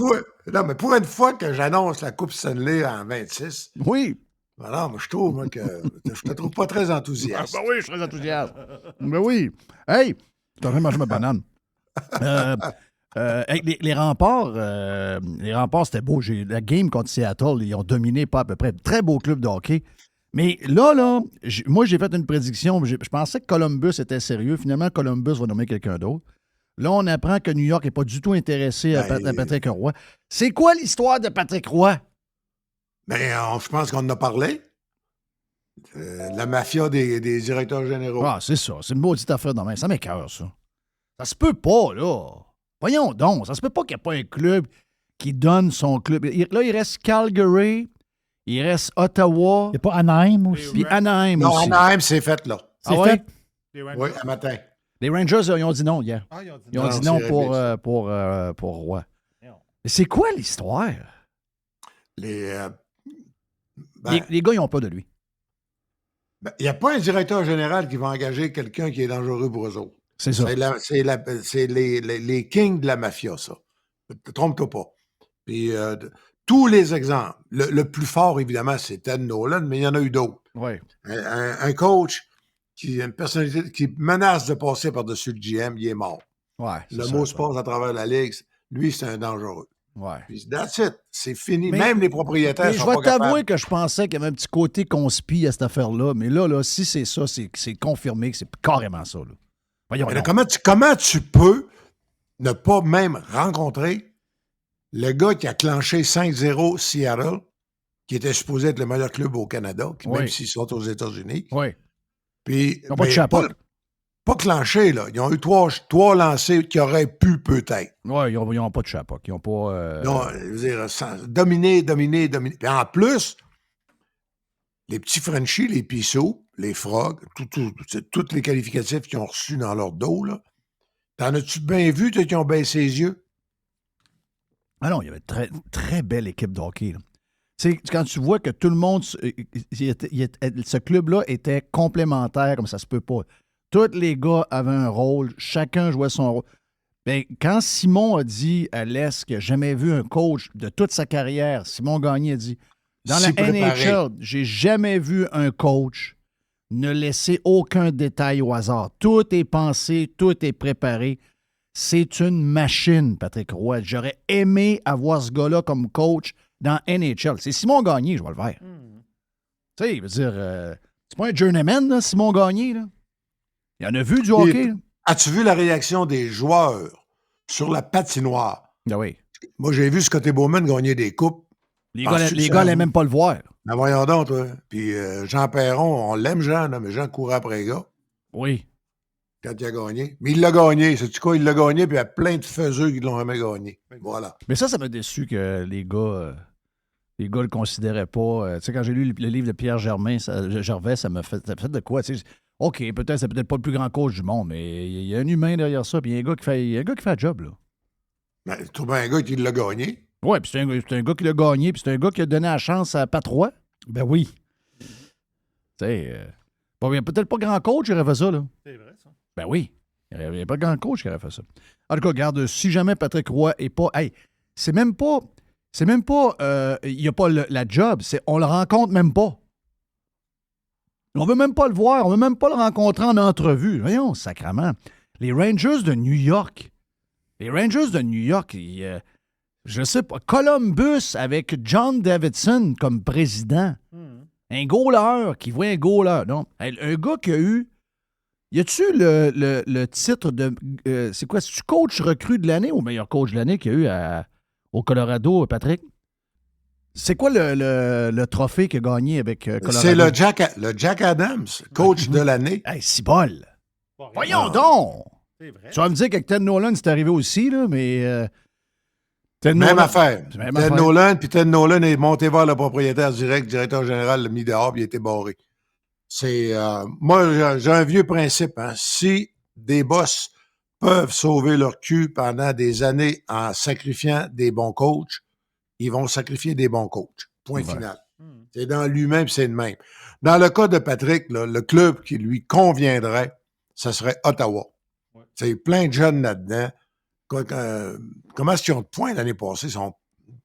Non, mais pour une fois que j'annonce la Coupe Stanley en 26... Oui. Alors, moi, je trouve moi, que je te trouve pas très enthousiaste. Ben oui, je suis très enthousiaste. Ben oui. Hey, je suis en train de manger ma banane. Les remparts, c'était beau. La game contre Seattle, ils ont dominé pas à peu près. Très beau club de hockey. Mais là, moi, j'ai fait une prédiction. Je pensais que Columbus était sérieux. Finalement, Columbus va nommer quelqu'un d'autre. Là, on apprend que New York n'est pas du tout intéressé à Patrick Roy. C'est quoi l'histoire de Patrick Roy? Ben, je pense qu'on en a parlé. La mafia des directeurs généraux. Ah, c'est ça. C'est une maudite affaire dans main. Ça m'écoeure, ça. Ça se peut pas, là. Voyons donc. Ça se peut pas qu'il n'y ait pas un club qui donne son club. Là, il reste Calgary. Il reste Ottawa. Il n'y a pas Anaheim aussi? Puis Anaheim non, aussi. Anaheim, c'est fait, là. C'est fait? Oui, un matin. Les Rangers, ils ont dit non hier. Ah, Ils ont dit non pour Roy. Mais c'est quoi l'histoire? Les gars, ils ont peur de lui. Il n'y a pas un directeur général qui va engager quelqu'un qui est dangereux pour eux autres. C'est ça. C'est les kings de la mafia, ça. Trompe-toi pas. Puis tous les exemples, le plus fort, évidemment, c'est Ted Nolan, mais il y en a eu d'autres. Oui. Un coach, une personnalité qui menace de passer par-dessus le GM, il est mort. Ouais, le mot se passe à travers la ligue. Lui, c'est un dangereux. Ouais. Puis that's it. C'est fini. Mais, même les propriétaires sont pas capables. Je vais t'avouer que je pensais qu'il y avait un petit côté conspi à cette affaire-là. Mais là, si c'est ça, c'est confirmé que c'est carrément ça. Là. Voyons. Là, comment tu peux ne pas même rencontrer le gars qui a clenché 5-0 Seattle, qui était supposé être le meilleur club au Canada, même s'ils sont aux États-Unis. Oui. Puis, ils n'ont pas de chapeau. pas clenché, là. Ils ont eu trois lancers qui auraient pu peut-être. Oui, ils n'ont pas de chapeau. Ils n'ont pas... Non, je veux dire, dominer. Puis en plus, les petits Frenchies, les Pissot, les Frogs, tous les qualificatifs qu'ils ont reçus dans leur dos, là. T'en as-tu bien vu, toi, qui ont baissé les yeux? Ah non, il y avait une très, très belle équipe de hockey. Là. Quand tu vois que tout le monde, ce club-là était complémentaire, comme ça se peut pas. Tous les gars avaient un rôle, chacun jouait son rôle. Bien, quand Simon a dit à l'Est qu'il n'a jamais vu un coach de toute sa carrière, Simon Gagné a dit, dans la NHL, j'ai jamais vu un coach ne laisser aucun détail au hasard. Tout est pensé, tout est préparé. C'est une machine, Patrick Roy. J'aurais aimé avoir ce gars-là comme coach dans NHL. C'est Simon Gagné, je vais le faire. Tu sais, il veut dire, c'est pas un journeyman, là, Simon Gagné. Là. Il en a vu du hockey. As-tu vu la réaction des joueurs sur la patinoire? Ah oui. Moi, j'ai vu Scotty Bowman gagner des coupes. Les gars n'allaient même pas le voir. Ben voyons donc, toi. Puis Jean Perron, on l'aime, Jean, là, mais Jean courait après les gars. Oui. Quand il a gagné. Mais il l'a gagné. Sais-tu quoi? Il l'a gagné, puis il y a plein de faiseux qui l'ont jamais gagné. Voilà. Mais ça m'a déçu que les gars le considéraient pas. Tu sais, quand j'ai lu le livre de Pierre Gervais, ça m'a fait de quoi? Tu sais, OK, c'est peut-être pas le plus grand coach du monde, mais il y a un humain derrière ça, puis il y a un gars qui fait le job, là. Ben, tu trouves un gars qui l'a gagné? Oui, puis c'est un gars qui l'a gagné, puis c'est un gars qui a donné la chance à Patrois. Ben oui. Tu sais, il n'y a peut-être pas grand coach qui aurait fait ça, là. C'est vrai, ça. Ben oui. Il n'y a pas grand coach qui aurait fait ça. En tout cas, regarde, si jamais Patrick Roy est pas... Hey, c'est même pas... il n'y a pas la job, on le rencontre même pas. On veut même pas le voir, on veut même pas le rencontrer en entrevue. Voyons, sacrément. Les Rangers de New York, je sais pas, Columbus avec John Davidson comme président. Un goaler qui voit un goaler. Non, un gars qui a eu... Y a-tu le titre de... c'est quoi? C'est-tu coach recrue de l'année ou meilleur coach de l'année qu'il y a eu au Colorado, Patrick? C'est quoi le trophée qu'il a gagné avec Colorado? C'est le Jack Adams, coach de l'année. Hey, cibole! Voyons donc! C'est vrai. Tu vas me dire qu'avec Ted Nolan, c'est arrivé aussi, là, mais... Même affaire. Ted Nolan, puis Ted Nolan est monté voir le propriétaire direct, directeur général, l'a mis dehors, puis il a été barré. Moi, j'ai un vieux principe. Hein. Si des boss peuvent sauver leur cul pendant des années en sacrifiant des bons coachs, ils vont sacrifier des bons coachs. Point final. C'est dans lui-même, puis c'est le même. Dans le cas de Patrick, là, le club qui lui conviendrait, ce serait Ottawa. Ouais. C'est plein de jeunes là-dedans. Comment est-ce qu'ils ont de points l'année passée? Ils sont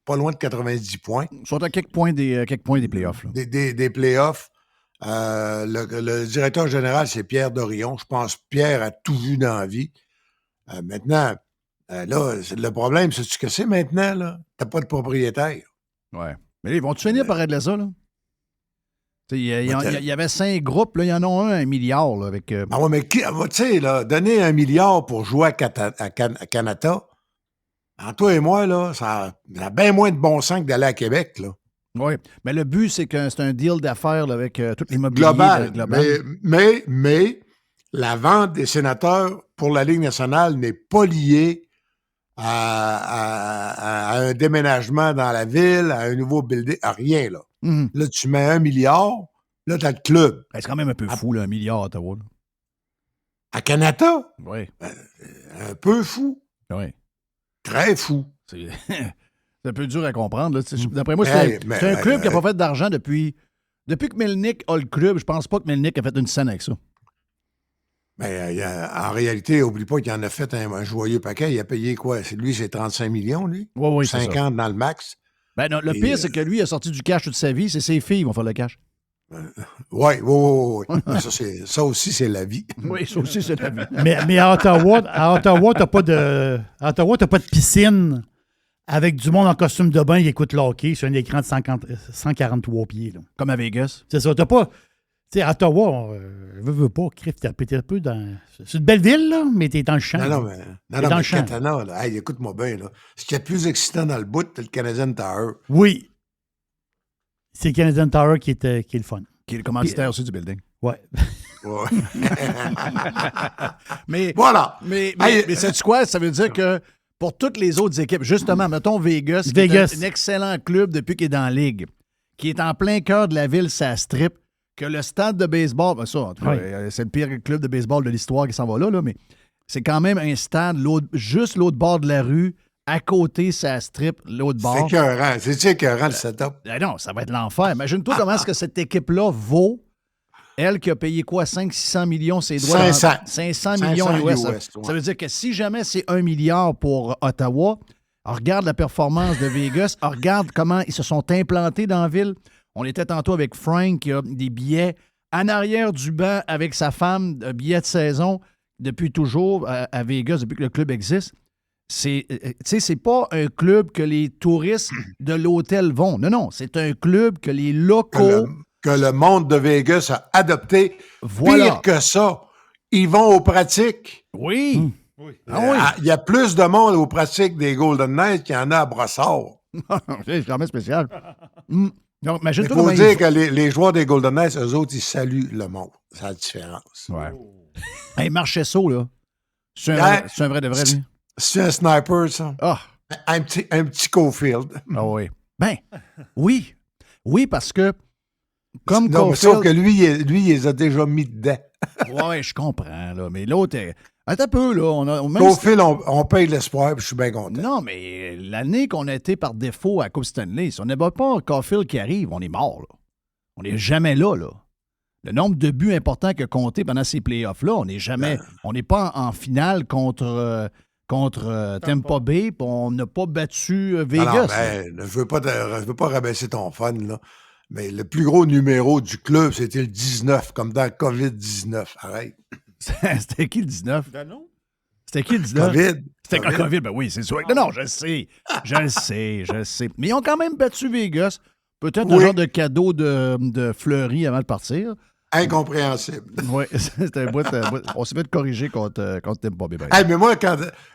pas loin de 90 points. Ils sont à quelques points des playoffs. Là. Des playoffs. Le directeur général, c'est Pierre Dorion. Je pense que Pierre a tout vu dans la vie. Maintenant, là, le problème, c'est ce que c'est maintenant, là. T'as pas de propriétaire. Ouais. Mais là, ils vont-tu finir par régler ça, là? Il y avait 5 groupes, là, il y en a un milliard, là, avec... Ah ouais, mais tu sais, là, donner 1 milliard pour jouer à Canada, entre toi et moi, là, ça a bien moins de bon sens que d'aller à Québec, là. Oui, mais le but, c'est que c'est un deal d'affaires là, avec tout l'immobilier global. Mais la vente des sénateurs pour la Ligue nationale n'est pas liée à un déménagement dans la ville, à un nouveau building, à rien, là. Mm-hmm. Là, tu mets 1 milliard, là, t'as le club. C'est quand même un peu fou, là, 1 milliard à Ottawa. Là. À Canada? Oui. Un peu fou. Oui. Très fou. C'est un peu dur à comprendre. Là. D'après moi, c'est un club qui n'a pas fait d'argent depuis que Melnick a le club. Je pense pas que Melnick a fait une scène avec ça. Mais en réalité, n'oublie pas qu'il en a fait un joyeux paquet. Il a payé quoi? Lui, c'est 35 millions, lui. Oui, 50 dans le max. Ben non, le pire, c'est que lui, il a sorti du cash toute sa vie. C'est ses filles qui vont faire le cash. Oui. Ça aussi, c'est la vie. Oui, ça aussi, c'est la vie. Mais à Ottawa, t'as pas de piscine avec du monde en costume de bain qui écoute le hockey sur un écran de 143 pieds. Là. Comme à Vegas. C'est ça. T'as pas... Tu sais, à Ottawa, veux pas, Criff, t'es un peu dans... C'est une belle ville, là, mais t'es dans le champ. Non, mais Katana, là, hey, écoute-moi bien, là. Ce qui est plus excitant dans le bout, c'est le Canadian Tower. Oui. C'est le Canadian Tower qui est le fun. Qui est le commanditaire aussi du building. Oui. Ouais. Mais, Voilà. Mais Hey, sais-tu quoi? Ça veut dire que pour toutes les autres équipes, justement, mettons Vegas, qui est un excellent club depuis qu'il est dans la Ligue, qui est en plein cœur de la ville, ça strip, que le stade de baseball, ben ça, en tout cas, c'est le pire club de baseball de l'histoire qui s'en va là, mais c'est quand même un stade juste l'autre bord de la rue, à côté, ça strip, l'autre bord. C'est écœurant. C'est écœurant, le setup. Non, ça va être l'enfer. Imagine-toi comment est-ce que cette équipe-là vaut. Elle qui a payé quoi? 500-600 millions, ses droits? 500 millions US. Ouais. Ça veut dire que si jamais c'est 1 milliard pour Ottawa, regarde la performance de Vegas, regarde comment ils se sont implantés dans la ville. On était tantôt avec Frank qui a des billets en arrière du banc avec sa femme, billets de saison depuis toujours à Vegas, depuis que le club existe. C'est pas un club que les touristes de l'hôtel vont. Non, c'est un club que les locaux... Que le monde de Vegas a adopté. Voilà. Pire que ça, ils vont aux pratiques. Oui. Il y a plus de monde aux pratiques des Golden Knights qu'il y en a à Brossard. C'est jamais spécial. Donc, Il faut dire que les joueurs des Golden Knights, eux autres, ils saluent le monde. C'est la différence. Ouais. Hey, Marchesso, là. C'est un vrai de vrai, lui. C'est un sniper, ça. Ah. Un petit Caulfield. Ah oui. Ben, oui. Oui, parce que comme non, Caulfield... sauf que lui, il les a déjà mis dedans. Oui, je comprends, là. Mais l'autre... Attends un peu, là. Caulfield, on paye l'espoir, puis je suis bien content. Non, mais l'année qu'on a été par défaut à Coupe Stanley, si on n'avait pas Caulfield qui arrive, on est mort, là. On n'est jamais là, là. Le nombre de buts importants qu'il a compté pendant ces playoffs-là, on n'est jamais... On n'est pas en finale contre Tampa Bay, puis on n'a pas battu Vegas. Je veux pas rabaisser ton fun, là. Mais le plus gros numéro du club, c'était le 19, comme dans le COVID-19. Arrête. C'était qui le 19? Ben non. C'était qui le 19? COVID. C'était quand COVID, ben oui, c'est sûr. Non, je le sais. Je le sais. Mais ils ont quand même battu Vegas. Peut-être un genre de cadeau de Fleury avant de partir. Incompréhensible. Oui, c'était un bout. On s'est fait corriger contre Tampa Bay. Hey, mais moi,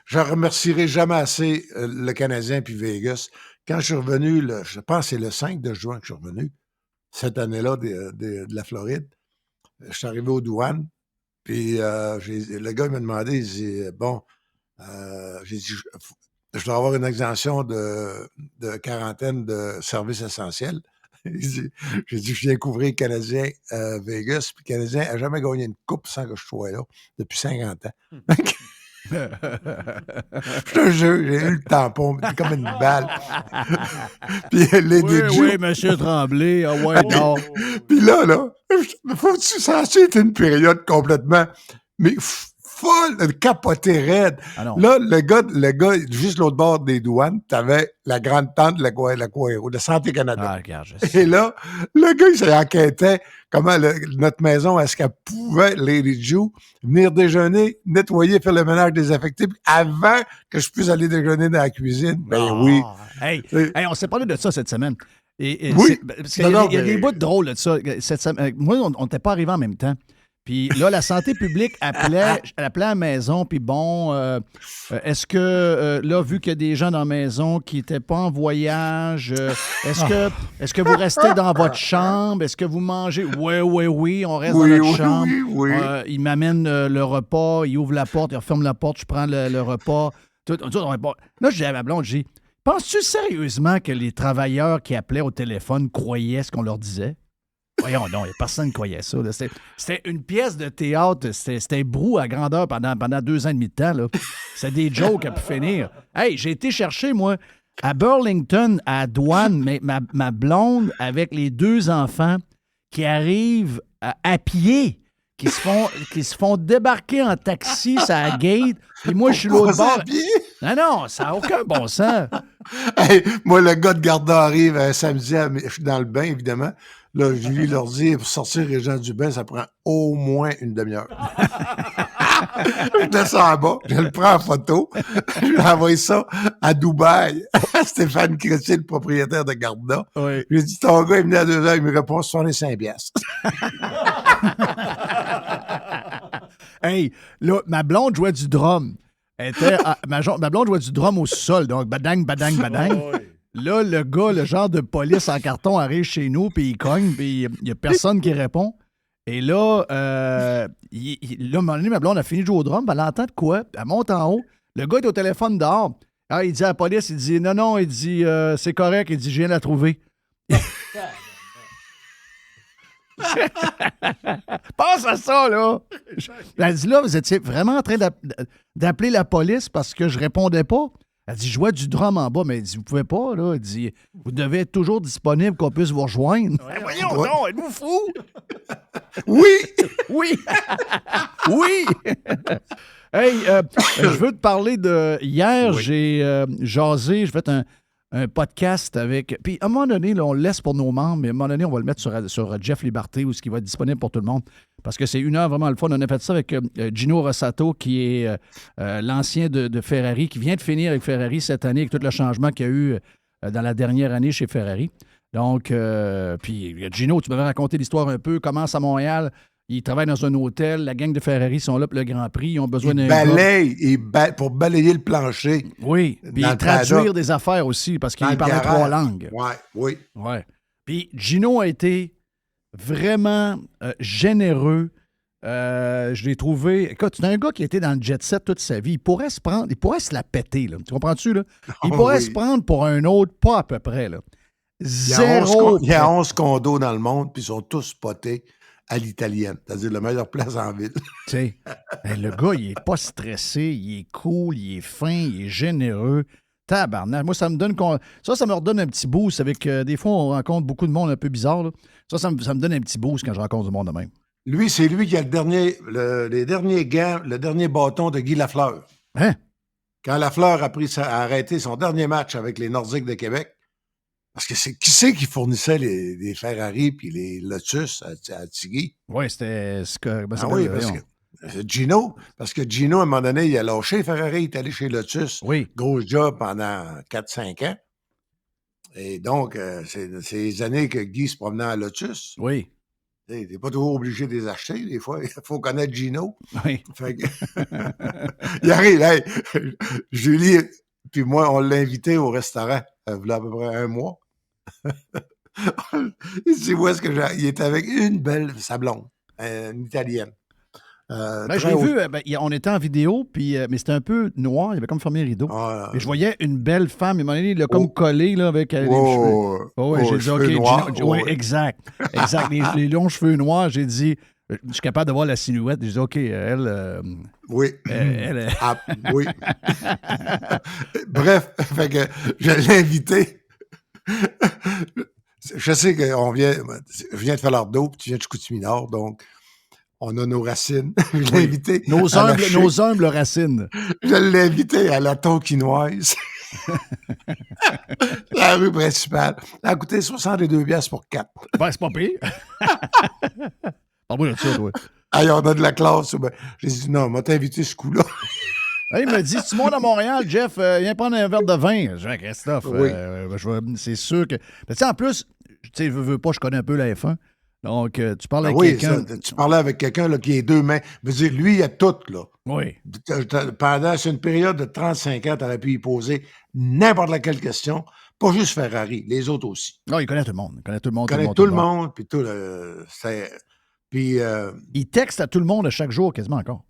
je remercierai jamais assez le Canadien puis Vegas. Quand je suis revenu, je pense que c'est le 5 de juin que je suis revenu, cette année-là de la Floride, je suis arrivé aux douanes, puis le gars m'a demandé, il dit, j'ai dit, je dois avoir une exemption de quarantaine de services essentiels. J'ai dit, je viens couvrir le Canadien Vegas, puis le Canadien n'a jamais gagné une coupe sans que je sois là, depuis 50 ans. Je te jure, j'ai eu le tampon, comme une balle. Puis oui, monsieur Tremblay, ah ouais, non. Puis là, faut-tu, ça a été une période complètement, mais folle, capotée raide. Ah là, le gars, juste l'autre bord des douanes, t'avais la grande tante de l'Aquaero, de Santé Canada. Ah, regarde, je sais. Et là, le gars, il s'enquêtait comment notre maison, est-ce qu'elle pouvait, Lady Jew, venir déjeuner, nettoyer, faire le ménage des affectifs avant que je puisse aller déjeuner dans la cuisine. Ben oui. Hey, on s'est parlé de ça cette semaine. Et oui. Parce qu'il y a des bouts drôles de ça. Cette semaine, moi, on n'était pas arrivés en même temps. Puis là, la santé publique appelait à la maison, puis bon, est-ce que, là, vu qu'il y a des gens dans la maison qui n'étaient pas en voyage, est-ce que vous restez dans votre chambre? Est-ce que vous mangez? Oui, on reste dans notre chambre. Oui. Il m'amène le repas, il ouvre la porte, il referme la porte, je prends le repas. Là, je dis à ma blonde, je dis, penses-tu sérieusement que les travailleurs qui appelaient au téléphone croyaient ce qu'on leur disait? Voyons, non, personne ne croyait ça. Là. C'était une pièce de théâtre, c'était brou à grandeur pendant 2 ans et demi de temps. Là. C'était des jokes à pu finir. Hey, j'ai été chercher, moi, à Burlington, à douane, ma blonde avec les 2 enfants qui arrivent à pied, qui se font débarquer en taxi sur la gate, puis moi, je suis l'autre bord. Non, ça n'a aucun bon sens. Hey, moi, le gars de Garda arrive un samedi, je suis dans le bain, évidemment. Là, je lui leur dis, pour sortir les gens du bain, ça prend au moins une demi-heure. Je descends en bas, je le prends en photo, je lui envoie ça à Dubaï, à Stéphane Chrétien, le propriétaire de Garda. Oui. Je lui ai dit, ton gars est venu à 2 heures, il me répond 65 piastres. Hey, là, ma blonde jouait du drum. Ma blonde jouait du drum au sol, donc badang, badang, badang. Là, le gars, le genre de police en carton arrive chez nous, puis il cogne, puis il n'y a personne qui répond. Et là, là, à un moment donné, ma blonde a fini de jouer au drum, elle entend de quoi? Elle monte en haut. Le gars est au téléphone dehors. Ah, il dit à la police, il dit non, il dit c'est correct, il dit je viens de la trouver. Pense à ça, là. Elle dit là, vous étiez vraiment en train d'appeler la police parce que je répondais pas. Elle dit, je jouais du drum en bas, mais elle dit, vous pouvez pas, là. Elle dit, vous devez être toujours disponible qu'on puisse vous rejoindre. Ouais, voyons donc, êtes-vous fou? Oui! Oui! Oui! Hey, je veux te parler de... Hier, j'ai jasé, j'ai fait un podcast avec... Puis, à un moment donné, là, on le laisse pour nos membres, mais à un moment donné, on va le mettre sur Jeff Liberté, où ce qui va être disponible pour tout le monde. Parce que c'est une heure vraiment le fun. On a fait ça avec Gino Rossato, qui est l'ancien de Ferrari, qui vient de finir avec Ferrari cette année, avec tout le changement qu'il y a eu dans la dernière année chez Ferrari. Donc, puis Gino, tu m'avais raconté l'histoire un peu, commence à Montréal, il travaille dans un hôtel, la gang de Ferrari sont là pour le Grand Prix, ils ont besoin d'un gars. Pour balayer le plancher. Oui, puis traduire des affaires aussi, parce qu'il parlait 3 langues. Oui. Ouais. Puis Gino a été vraiment généreux. Je l'ai trouvé... Écoute, c'est un gars qui était dans le jet set toute sa vie. Il pourrait se la péter, là. Tu comprends-tu, là? Il pourrait se prendre pour un autre, pas à peu près, là. Il y a 11 condos dans le monde, puis ils sont tous spotés à l'italienne, c'est-à-dire la meilleure place en ville. Tu sais, le gars, il est pas stressé, il est cool, il est fin, il est généreux. Tabarnak. Moi, ça me redonne un petit boost avec... des fois, on rencontre beaucoup de monde un peu bizarre, là. Ça me donne un petit boost quand je rencontre du monde de même. Lui, c'est lui qui a les derniers gants, le dernier bâton de Guy Lafleur. Hein? Quand Lafleur a arrêté son dernier match avec les Nordiques de Québec, parce que qui c'est qui fournissait les Ferrari puis les Lotus à Tigui? Oui, c'était... oui, parce que Gino, à un moment donné, il a lâché Ferrari, il est allé chez Lotus. Oui. Gros job pendant 4-5 ans. Et donc, c'est les années que Guy se promenait à Lotus. Oui. Tu n'es pas toujours obligé de les acheter. Des fois, il faut connaître Gino. Oui. Fait que, il arrive, hey, Julie, puis moi, on l'a invité au restaurant, il y a à peu près 1 mois. Il dit, où est-ce que il est avec une belle, sa blonde, une Italienne. J'ai vu, on était en vidéo, puis, mais c'était un peu noir, il avait comme fermé les rideaux. Et je voyais une belle femme, il l'a comme collé là, avec les cheveux. J'ai dit, OK, Gino, exact. Les longs cheveux noirs, j'ai dit, je suis capable de voir la silhouette. J'ai dit, OK, elle... oui. Elle oui. Bref, fait que je l'ai invité. Je sais que je viens de Falardeau, puis tu viens de Chicoutimi-Nord, donc on a nos racines. Je l'ai invité. Nos humbles racines. Je l'ai invité à la Tonkinoise. La rue principale. Ça a coûté 62 $ pour 4. Ben, c'est pas pire. Parle-moi de ça, toi. Hey, on a de la classe. J'ai dit, non, on m'a invité ce coup-là. Il m'a dit, si tu montes à Montréal, Jeff, viens prendre un verre de vin. J'ai dit, Christophe, oui. C'est sûr que... Tu sais, en plus, tu sais, veux pas, je connais un peu la F1. Donc, tu parles avec quelqu'un... Tu parlais avec quelqu'un là, qui est 2 mains. Je veux dire, lui, il a tout, là. Oui. Pendant une période de 35 ans, tu aurais pu y poser n'importe laquelle question. Pas juste Ferrari, les autres aussi. Non, il connaît tout le monde. Il connaît tout le monde. Il connaît tout le monde, puis tout Puis... il texte à tout le monde à chaque jour, quasiment encore.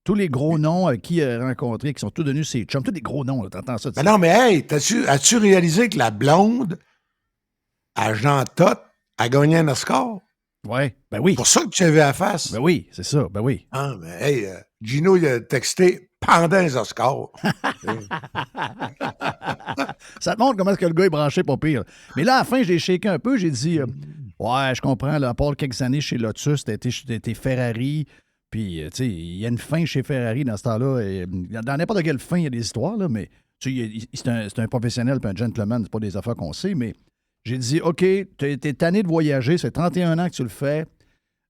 Tous les gros noms qui il a rencontrés, qui sont tous devenus ses chums. Tous des gros noms, t'entends ça? Ben non, mais hey, as-tu réalisé que la blonde à Jean Todt a gagné un Oscar? Ouais, ben oui. C'est pour ça que tu avais à la face. Ben oui, c'est ça, ben oui. Ah, mais hey, Gino, il a texté pendant les Oscars. Ça te montre comment est-ce que le gars est branché, pas pire. Mais là, à la fin, j'ai shaké un peu, j'ai dit, ouais, je comprends, là, à part quelques années chez Lotus, t'as été Ferrari, puis, tu sais, il y a une fin chez Ferrari dans ce temps-là. Et, dans n'importe quelle fin, il y a des histoires, là, mais c'est un professionnel puis un gentleman, c'est pas des affaires qu'on sait, mais j'ai dit, OK, t'es tanné de voyager, c'est 31 ans que tu le fais,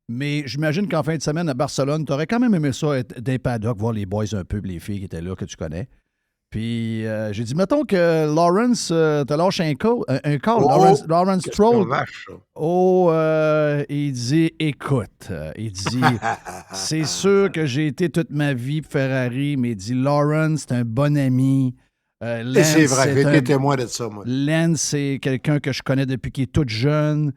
mais j'imagine qu'en fin de semaine à Barcelone, t'aurais quand même aimé ça être des paddocks, voir les boys un peu, les filles qui étaient là, que tu connais. Puis j'ai dit, mettons que Lawrence te lâche un call, Lawrence Stroll. Il dit, écoute, il dit, c'est sûr que j'ai été toute ma vie Ferrari, mais il dit, Lawrence, c'est un bon ami. Lance, c'est vrai, j'ai été témoin de ça, moi. Lance, c'est quelqu'un que je connais depuis qu'il est tout jeune.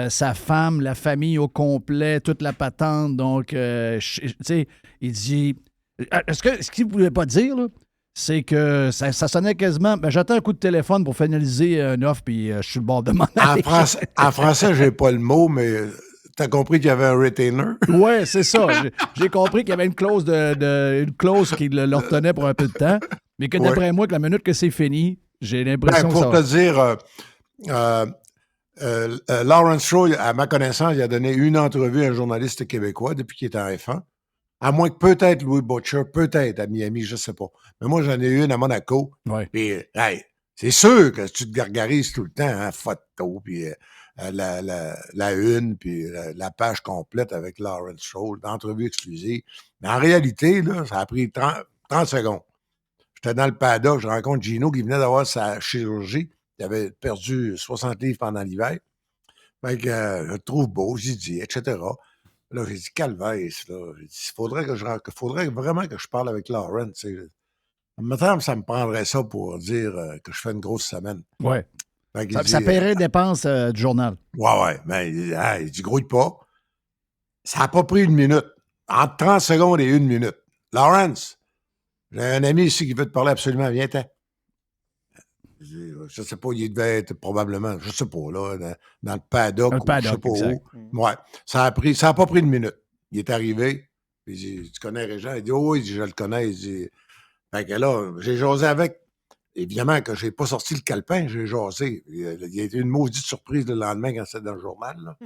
sa femme, la famille au complet, toute la patente. Donc, tu sais, il dit... Ce qu'il ne voulait pas dire, là, c'est que ça sonnait quasiment... Ben, j'attends un coup de téléphone pour finaliser une offre, puis je suis le bord de m'en aller. En français, je n'ai pas le mot, mais tu as compris qu'il y avait un retainer? Oui, c'est ça. J'ai compris qu'il y avait une clause qui le retenait pour un peu de temps, mais que d'après moi, que la minute que c'est fini, j'ai l'impression que ça pour te dire... Lawrence Stroll, à ma connaissance, il a donné une entrevue à un journaliste québécois depuis qu'il est en F1. À moins que peut-être Louis Butcher, peut-être à Miami, je ne sais pas. Mais moi, j'en ai eu une à Monaco. Ouais. Puis, hey, c'est sûr que tu te gargarises tout le temps, hein, photo, puis la une, puis la page complète avec Lawrence Stroll, d'entrevue exclusive. Mais en réalité, là, ça a pris 30 secondes. J'étais dans le paddock, je rencontre Gino qui venait d'avoir sa chirurgie. Il avait perdu 60 livres pendant l'hiver. Fait que je le trouve beau, j'ai dit, etc. Là, j'ai dit, calvaise, là. J'ai dit, faudrait vraiment que je parle avec Lawrence. Maintenant, ça me prendrait ça pour dire que je fais une grosse semaine. Oui. Ça paierait les dépenses du journal. Ouais. Mais il dit, grouille pas. Ça n'a pas pris une minute. Entre 30 secondes et une minute. Lawrence, j'ai un ami ici qui veut te parler absolument. Viens-t'en. Je ne sais pas, il devait être probablement, je ne sais pas, là, dans le paddock, je sais pas exact. où. Ouais. Ça n'a pas pris une minute. Il est arrivé, il dit, tu connais Régent? Il dit, oh oui, il dit, je le connais. Il dit, fait que là, j'ai jasé avec. Évidemment que je n'ai pas sorti le calepin, j'ai jasé. Il a été une maudite surprise le lendemain quand c'était dans le journal. Là.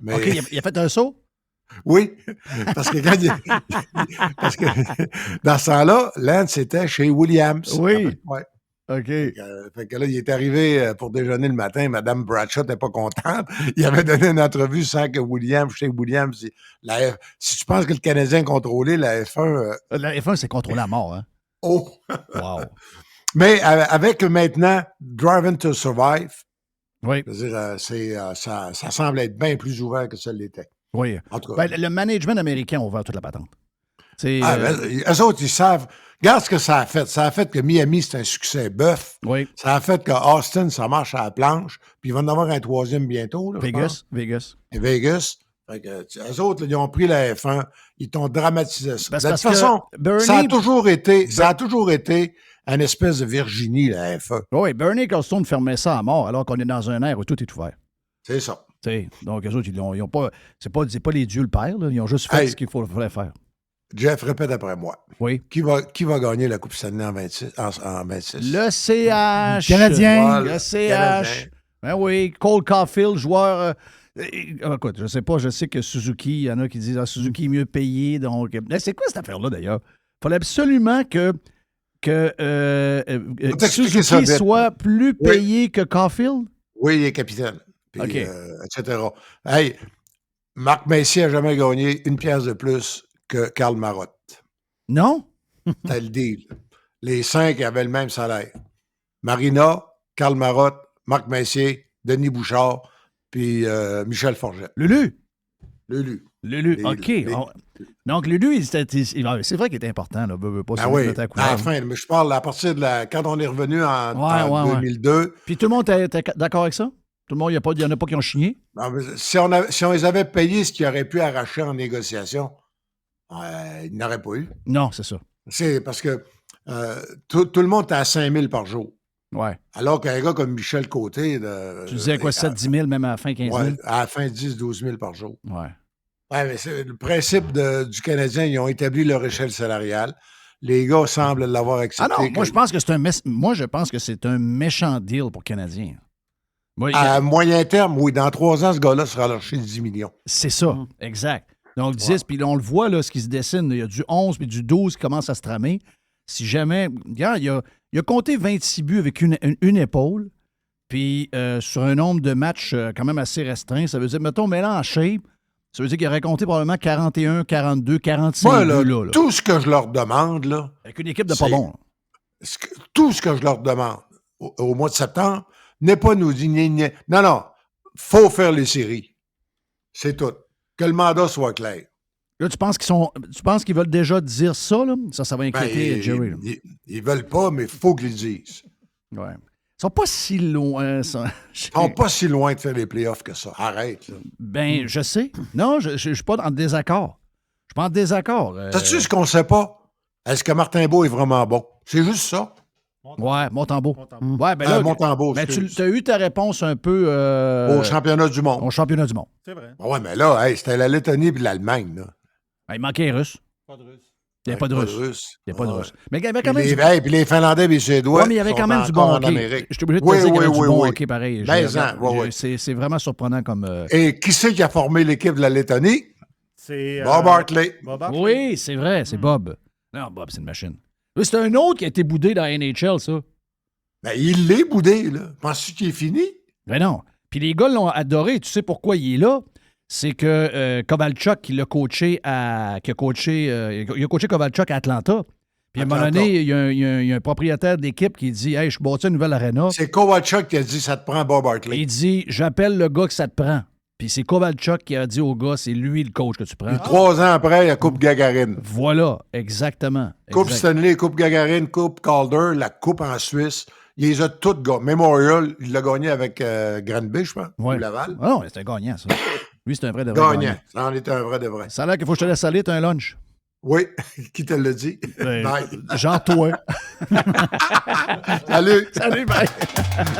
Mais, OK, il a fait un saut? Oui, parce que parce que dans ce temps-là, Lance était chez Williams. Oui. Ouais. OK. Fait que là, il est arrivé pour déjeuner le matin. Mme Bradshaw n'était pas contente. Il avait donné une entrevue sans que chez Williams, si tu penses que le Canadien est contrôlé, la F1... la F1, c'est contrôlé à mort, hein? Oh! Wow! Mais avec maintenant Driving to Survive, oui. Ça semble être bien plus ouvert que ça l'était. Oui. En tout cas, le management américain a ouvert toute la patente. Eux autres, ils savent. Regarde ce que ça a fait. Ça a fait que Miami, c'est un succès bœuf. Oui. Ça a fait que Austin, ça marche à la planche. Puis ils vont en avoir un troisième bientôt. Là, Vegas. Et Vegas. Fait que, eux autres, là, ils ont pris la F1. Ils t'ont dramatisé ça. De toute façon, ça a toujours été une espèce de Virginie, la F1. Oui, Bernie Ecclestone fermait ça à mort alors qu'on est dans un air où tout est ouvert. C'est ça. T'sais, donc, eux autres, ils ont pas. C'est pas les dieux le père, là. Ils ont juste fait ce qu'il fallait faire. Jeff, répète après moi. Oui. Qui va gagner la Coupe Stanley en 26? Le CH. Canadien. Le CH. Ben oui. Cole Caulfield, joueur. Écoute, je sais pas. Je sais que Suzuki, il y en a qui disent Suzuki est mieux payé. Donc, c'est quoi cette affaire-là, d'ailleurs? Il fallait absolument que Suzuki soit plus payé que Caulfield? Oui, il est capitaine. Puis, OK. Etc. Hey, Marc Messier n'a jamais gagné une pièce de plus que Karl Marotte. Non? T'as le deal. Les 5 avaient le même salaire. Marina, Karl Marotte, Marc Messier, Denis Bouchard, puis Michel Forget. Lulu, OK. Donc, Lulu, c'est vrai qu'il était important. Là, pas oui, à la fin. Mais je parle à partir de quand on est revenu en 2002. Puis tout le monde était d'accord avec ça? Tout le monde, il n'y en a pas qui ont chigné? Non, mais si on les avait payés ce qu'ils auraient pu arracher en négociation, ils n'auraient pas eu. Non, c'est ça. C'est parce que tout le monde est à 5 000 par jour. Ouais. Alors qu'un gars comme Michel Côté... tu disais quoi, 7-10 000, même à la fin, 15 000? Ouais, à la fin, 10-12 000 par jour. Ouais. Ouais, mais c'est le principe du Canadien, ils ont établi leur échelle salariale. Les gars semblent l'avoir accepté. Ah non, moi, je pense que c'est un méchant deal pour Canadien. À moyen terme, oui. Dans 3 ans, ce gars-là sera lâché 10 millions. C'est ça, exact. Donc, 10, puis là, on le voit, là, ce qui se dessine. Il y a du 11 puis du 12 qui commence à se tramer. Si jamais... Regarde, il a compté 26 buts avec une épaule, puis sur un nombre de matchs quand même assez restreint. Ça veut dire, mettons, mais là, en shape, ça veut dire qu'il aurait compté probablement 41, 42, 45 moi, buts, là. Tout ce que je leur demande, là... Avec une équipe de pas bons. Tout ce que je leur demande au mois de septembre n'est pas nous dire... Non, faut faire les séries. C'est tout. Que le mandat soit clair. Là, tu penses qu'ils veulent déjà dire ça, là? Ça va inquiéter Jerry. Ils veulent pas, mais il faut qu'ils le disent. Ouais. sont pas si loin. Ils sont pas si loin de faire les playoffs que ça. Arrête. Là. Ben, je sais. Non, je suis pas en désaccord. Je suis pas en désaccord. Sais-tu ce qu'on sait pas? Est-ce que Martin Beau est vraiment bon? C'est juste ça. Ouais, Montembeau. Ouais, ben là, Montembeau, ben tu as eu ta réponse un peu... au championnat du monde. Au championnat du monde. C'est vrai. Ouais, mais là, hey, c'était la Lettonie et l'Allemagne. Là. Ben, il manquait un Russe. Pas de russe. Il n'y avait pas de Russe. Il n'y avait pas de Russe. Mais il y avait quand même... Puis les Finlandais et les Suédois. Ouais, mais il y avait quand même du bon hockey. Je suis obligé de te dire qu'il y avait du bon hockey pareil. C'est vraiment surprenant comme... Et qui c'est qui a formé l'équipe de la Lettonie? C'est... Bob Hartley. Bob Hartley. Oui, c'est vrai, c'est Bob. Non, Bob, c'est une machine. Oui, c'est un autre qui a été boudé dans la NHL, ça. Ben, il l'est boudé, là. Penses-tu qu'il est fini? Ben non. Puis les gars l'ont adoré. Tu sais pourquoi il est là? C'est que Kovalchuk, qui l'a coaché il a coaché Kovalchuk à Atlanta. Puis à un moment donné, il y a un propriétaire d'équipe qui dit « Hey, je bâtis une nouvelle arena. » C'est Kovalchuk qui a dit « Ça te prend Bob Hartley. » Il dit « J'appelle le gars que ça te prend. » Puis c'est Kovalchuk qui a dit au gars « C'est lui le coach que tu prends. » Puis 3 ans après, il y a Coupe Gagarine. Voilà, exactement. Coupe Stanley, Coupe Gagarine, Coupe Calder, la Coupe en Suisse. Il les a toutes gagnées. Memorial, il l'a gagné avec Granby, je pense, ou Laval. Ah non, c'était un gagnant, ça. Lui, c'est un vrai de vrai. Gagnant. Ça en était un vrai de vrai. Ça a l'air qu'il faut que je te laisse aller, t'as un lunch. Oui, qui te l'a dit? Bye. Genre toi. Salut. Salut, bye.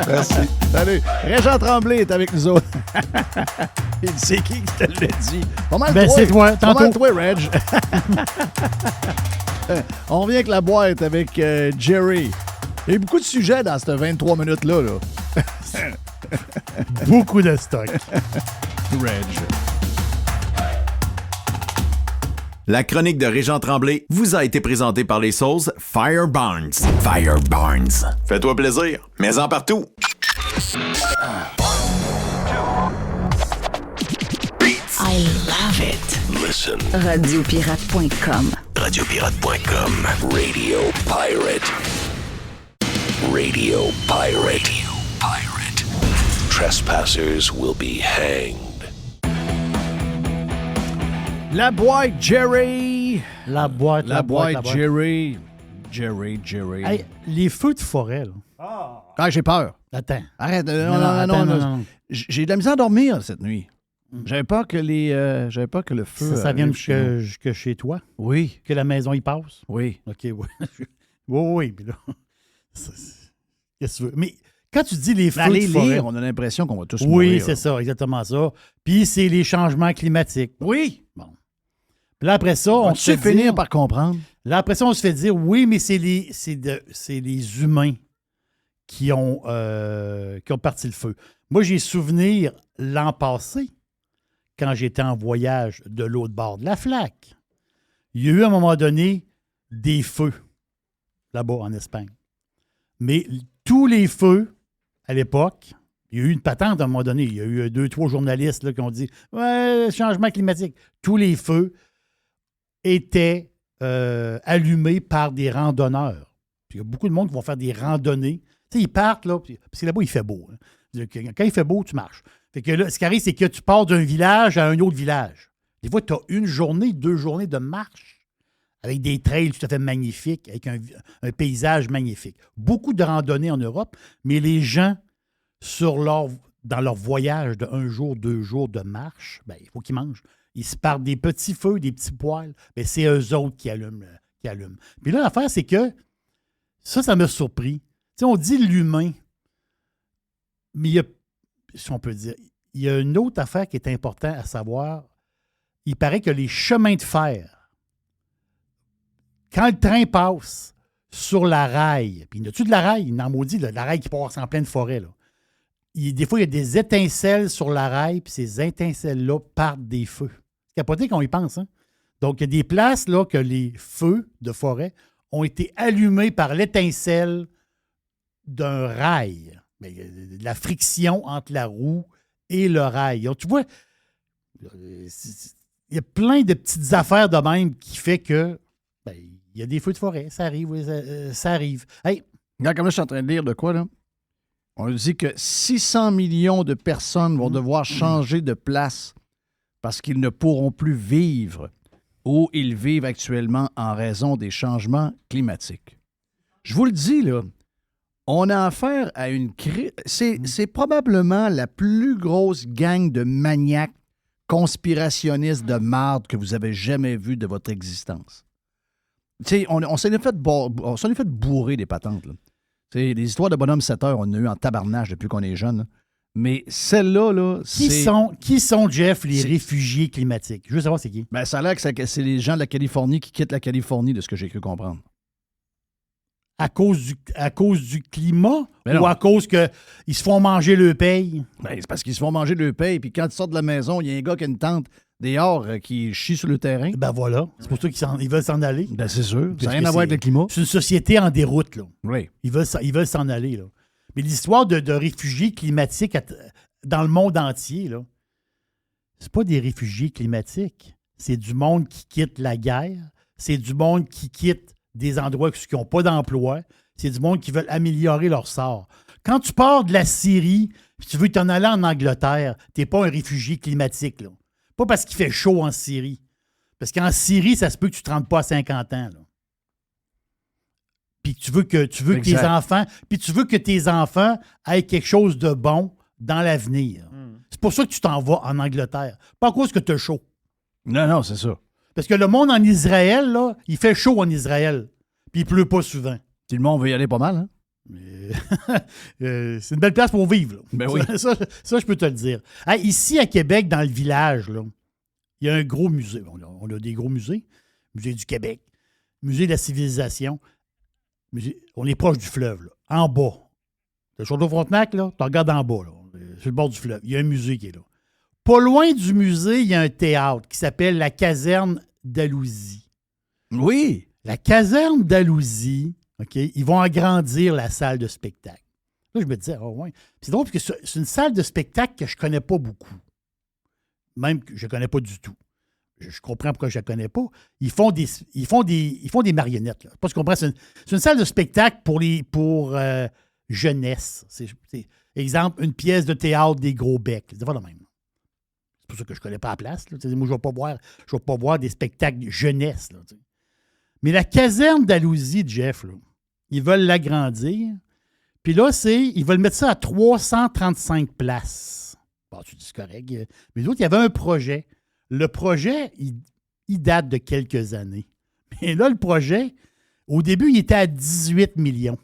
Merci. Salut. Régent Tremblay est avec nous autres. Il sait qui te l'a dit. Pas mal ben, toi. c'est toi, Pas mal tantôt. toi, Reg. On revient avec la boîte avec Jerry. Il y a eu beaucoup de sujets dans ces 23 minutes-là. Là. Beaucoup de stock. Reg. La chronique de Régent Tremblay vous a été présentée par les sauces Fire Barnes. Fire Barnes. Fais-toi plaisir, mets-en partout. I love it. Listen. Radiopirate.com. Radiopirate.com. Radio Pirate. Radio Pirate. Radio Pirate. Trespassers will be hanged. La boîte Jerry. La boîte Jerry. Jerry. Hey, les feux de forêt, là. Ah, j'ai peur. Attends. Arrête. Non. J'ai de la misère à dormir cette nuit. J'avais peur que le feu. Ça vient arrive jusque chez toi? Oui. Que la maison y passe? Oui. OK, oui. oui. Puis là, qu'est-ce que tu veux? Mais quand tu dis les feux de forêt... lire, on a l'impression qu'on va tous mourir. Oui, c'est ça, exactement ça. Puis c'est les changements climatiques. Oui. Bon. Puis là, après ça, on se fait finir dire... par comprendre. Là, après ça, on se fait dire, oui, mais c'est les humains qui ont parti le feu. Moi, j'ai souvenir l'an passé, quand j'étais en voyage de l'autre bord de la Flaque, il y a eu à un moment donné des feux là-bas en Espagne. Mais tous les feux, à l'époque, il y a eu une patente à un moment donné. Il y a eu 2-3 journalistes là, qui ont dit « Ouais, changement climatique ». Tous les feux étaient allumés par des randonneurs. Puis il y a beaucoup de monde qui vont faire des randonnées. Tu sais, ils partent, là, parce que là-bas, il fait beau. Hein. Quand il fait beau, tu marches. Fait que là, ce qui arrive, c'est que tu pars d'un village à un autre village. Des fois, tu as 1 journée, 2 journées de marche avec des trails tout à fait magnifiques, avec un paysage magnifique. Beaucoup de randonnées en Europe, mais les gens, dans leur voyage de 1 jour, 2 jours de marche, ben, il faut qu'ils mangent. Ils se partent des petits feux, des petits poêles. Ben, c'est eux autres qui allument. Puis là, l'affaire, c'est que ça m'a surpris. Tu sais, on dit l'humain, mais il y a, si on peut dire, il y a une autre affaire qui est importante à savoir. Il paraît que les chemins de fer, quand le train passe sur la rail, puis il y a-tu de la rail? Il en maudit, là, la rail qui passe en pleine forêt. Là. Des fois, il y a des étincelles sur la rail, puis ces étincelles-là partent des feux. C'est capoté qu'on y pense. Hein? Donc, il y a des places là, que les feux de forêt ont été allumés par l'étincelle d'un rail. Mais il y a de la friction entre la roue et le rail. Donc, tu vois, il y a plein de petites affaires de même qui fait que ben, il y a des feux de forêt. Ça arrive, oui, ça arrive. Hey. Regarde, comme là, je suis en train de lire de quoi, là? On dit que 600 millions de personnes vont devoir changer de place parce qu'ils ne pourront plus vivre où ils vivent actuellement en raison des changements climatiques. Je vous le dis, là, On a affaire à une... C'est probablement la plus grosse gang de maniaques conspirationnistes de marde que vous avez jamais vu de votre existence. Tu sais, on s'en est fait bourrer des patentes. Là. Les histoires de bonhomme 7 heures, on en a eu en tabarnage depuis qu'on est jeune. Là. Mais celle-là, là, Qui sont, Jeff, les réfugiés climatiques? Je veux savoir c'est qui. Ben, ça a l'air que c'est les gens de la Californie qui quittent la Californie, de ce que j'ai cru comprendre. À cause du climat Mais ou non. à cause qu'ils se font manger le paye? Ben, c'est parce qu'ils se font manger le paye, puis quand ils sortent de la maison, il y a un gars qui a une tente dehors qui chie sur le terrain. Ben voilà. C'est pour ça qu'ils veulent s'en aller. Ben, c'est sûr. Ça n'a Parce rien que à voir avec le climat. C'est une société en déroute, là. Oui. Ils veulent s'en aller, là. Mais l'histoire de réfugiés climatiques dans le monde entier, là, c'est pas des réfugiés climatiques. C'est du monde qui quitte la guerre. C'est du monde qui quitte des endroits qui n'ont pas d'emploi. C'est du monde qui veulent améliorer leur sort. Quand tu pars de la Syrie et tu veux t'en aller en Angleterre, tu n'es pas un réfugié climatique, là. Pas parce qu'il fait chaud en Syrie. Parce qu'en Syrie, ça se peut que tu ne te rendes pas à 50 ans, là. Puis tu veux que tes enfants aient quelque chose de bon dans l'avenir. C'est pour ça que tu t'en vas en Angleterre. Pas à cause que tu as chaud. Non, c'est ça. Parce que le monde en Israël, là, il fait chaud en Israël. Puis il pleut pas souvent. Tout le monde veut y aller pas mal, hein? C'est une belle place pour vivre. Là. Ben oui. Ça, je peux te le dire. Hey, ici, à Québec, dans le village, là, il y a un gros musée. On a des gros musées. Musée du Québec. Musée de la civilisation. On est proche du fleuve, là. En bas. Le Château-Frontenac, là, tu regardes en bas, là, sur le bord du fleuve. Il y a un musée qui est là. Pas loin du musée, il y a un théâtre qui s'appelle la Caserne d'Alousie. Oui. La Caserne d'Alousie, OK, ils vont agrandir la salle de spectacle. Là, je me disais, oh ouais. C'est drôle parce que c'est une salle de spectacle que je ne connais pas beaucoup. Même que je ne connais pas du tout. Je comprends pourquoi je ne la connais pas. Ils font des marionnettes. Là. Pas ce que je comprends. C'est une salle de spectacle pour jeunesse. C'est, exemple, une pièce de théâtre des gros becs. C'est pas le même. C'est pour ça que je ne connais pas la place. Là. Moi, je ne vais pas voir des spectacles jeunesse. Là, mais la caserne d'Alousie, Jeff, là, ils veulent l'agrandir. Puis là, ils veulent mettre ça à 335 places. Bon, tu dis c'est correct. Mais l'autre, il y avait un projet. Le projet, il date de quelques années. Mais là, le projet, au début, il était à 18 millions.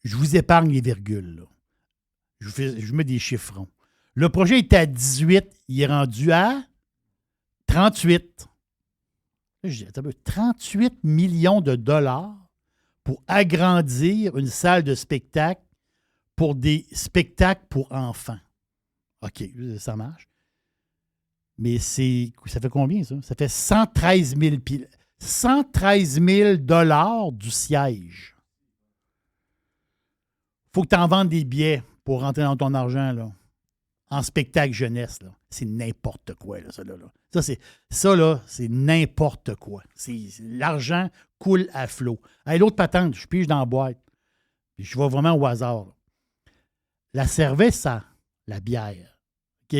Je vous épargne les virgules. Là. Je mets des chiffrons. Le projet était à 18, il est rendu à 38. Là, je dis, 38 millions de dollars pour agrandir une salle de spectacle pour des spectacles pour enfants. OK, ça marche. Mais ça fait combien, ça? Ça fait 113 000 dollars du siège. Faut que tu en vendes des billets pour rentrer dans ton argent, là. En spectacle jeunesse, là. C'est n'importe quoi, là, ça, là. Ça, là, c'est n'importe quoi. L'argent coule à flot. Hey, l'autre patente, je pige dans la boîte. Puis je vais vraiment au hasard. Là. La cerveza, la bière, OK?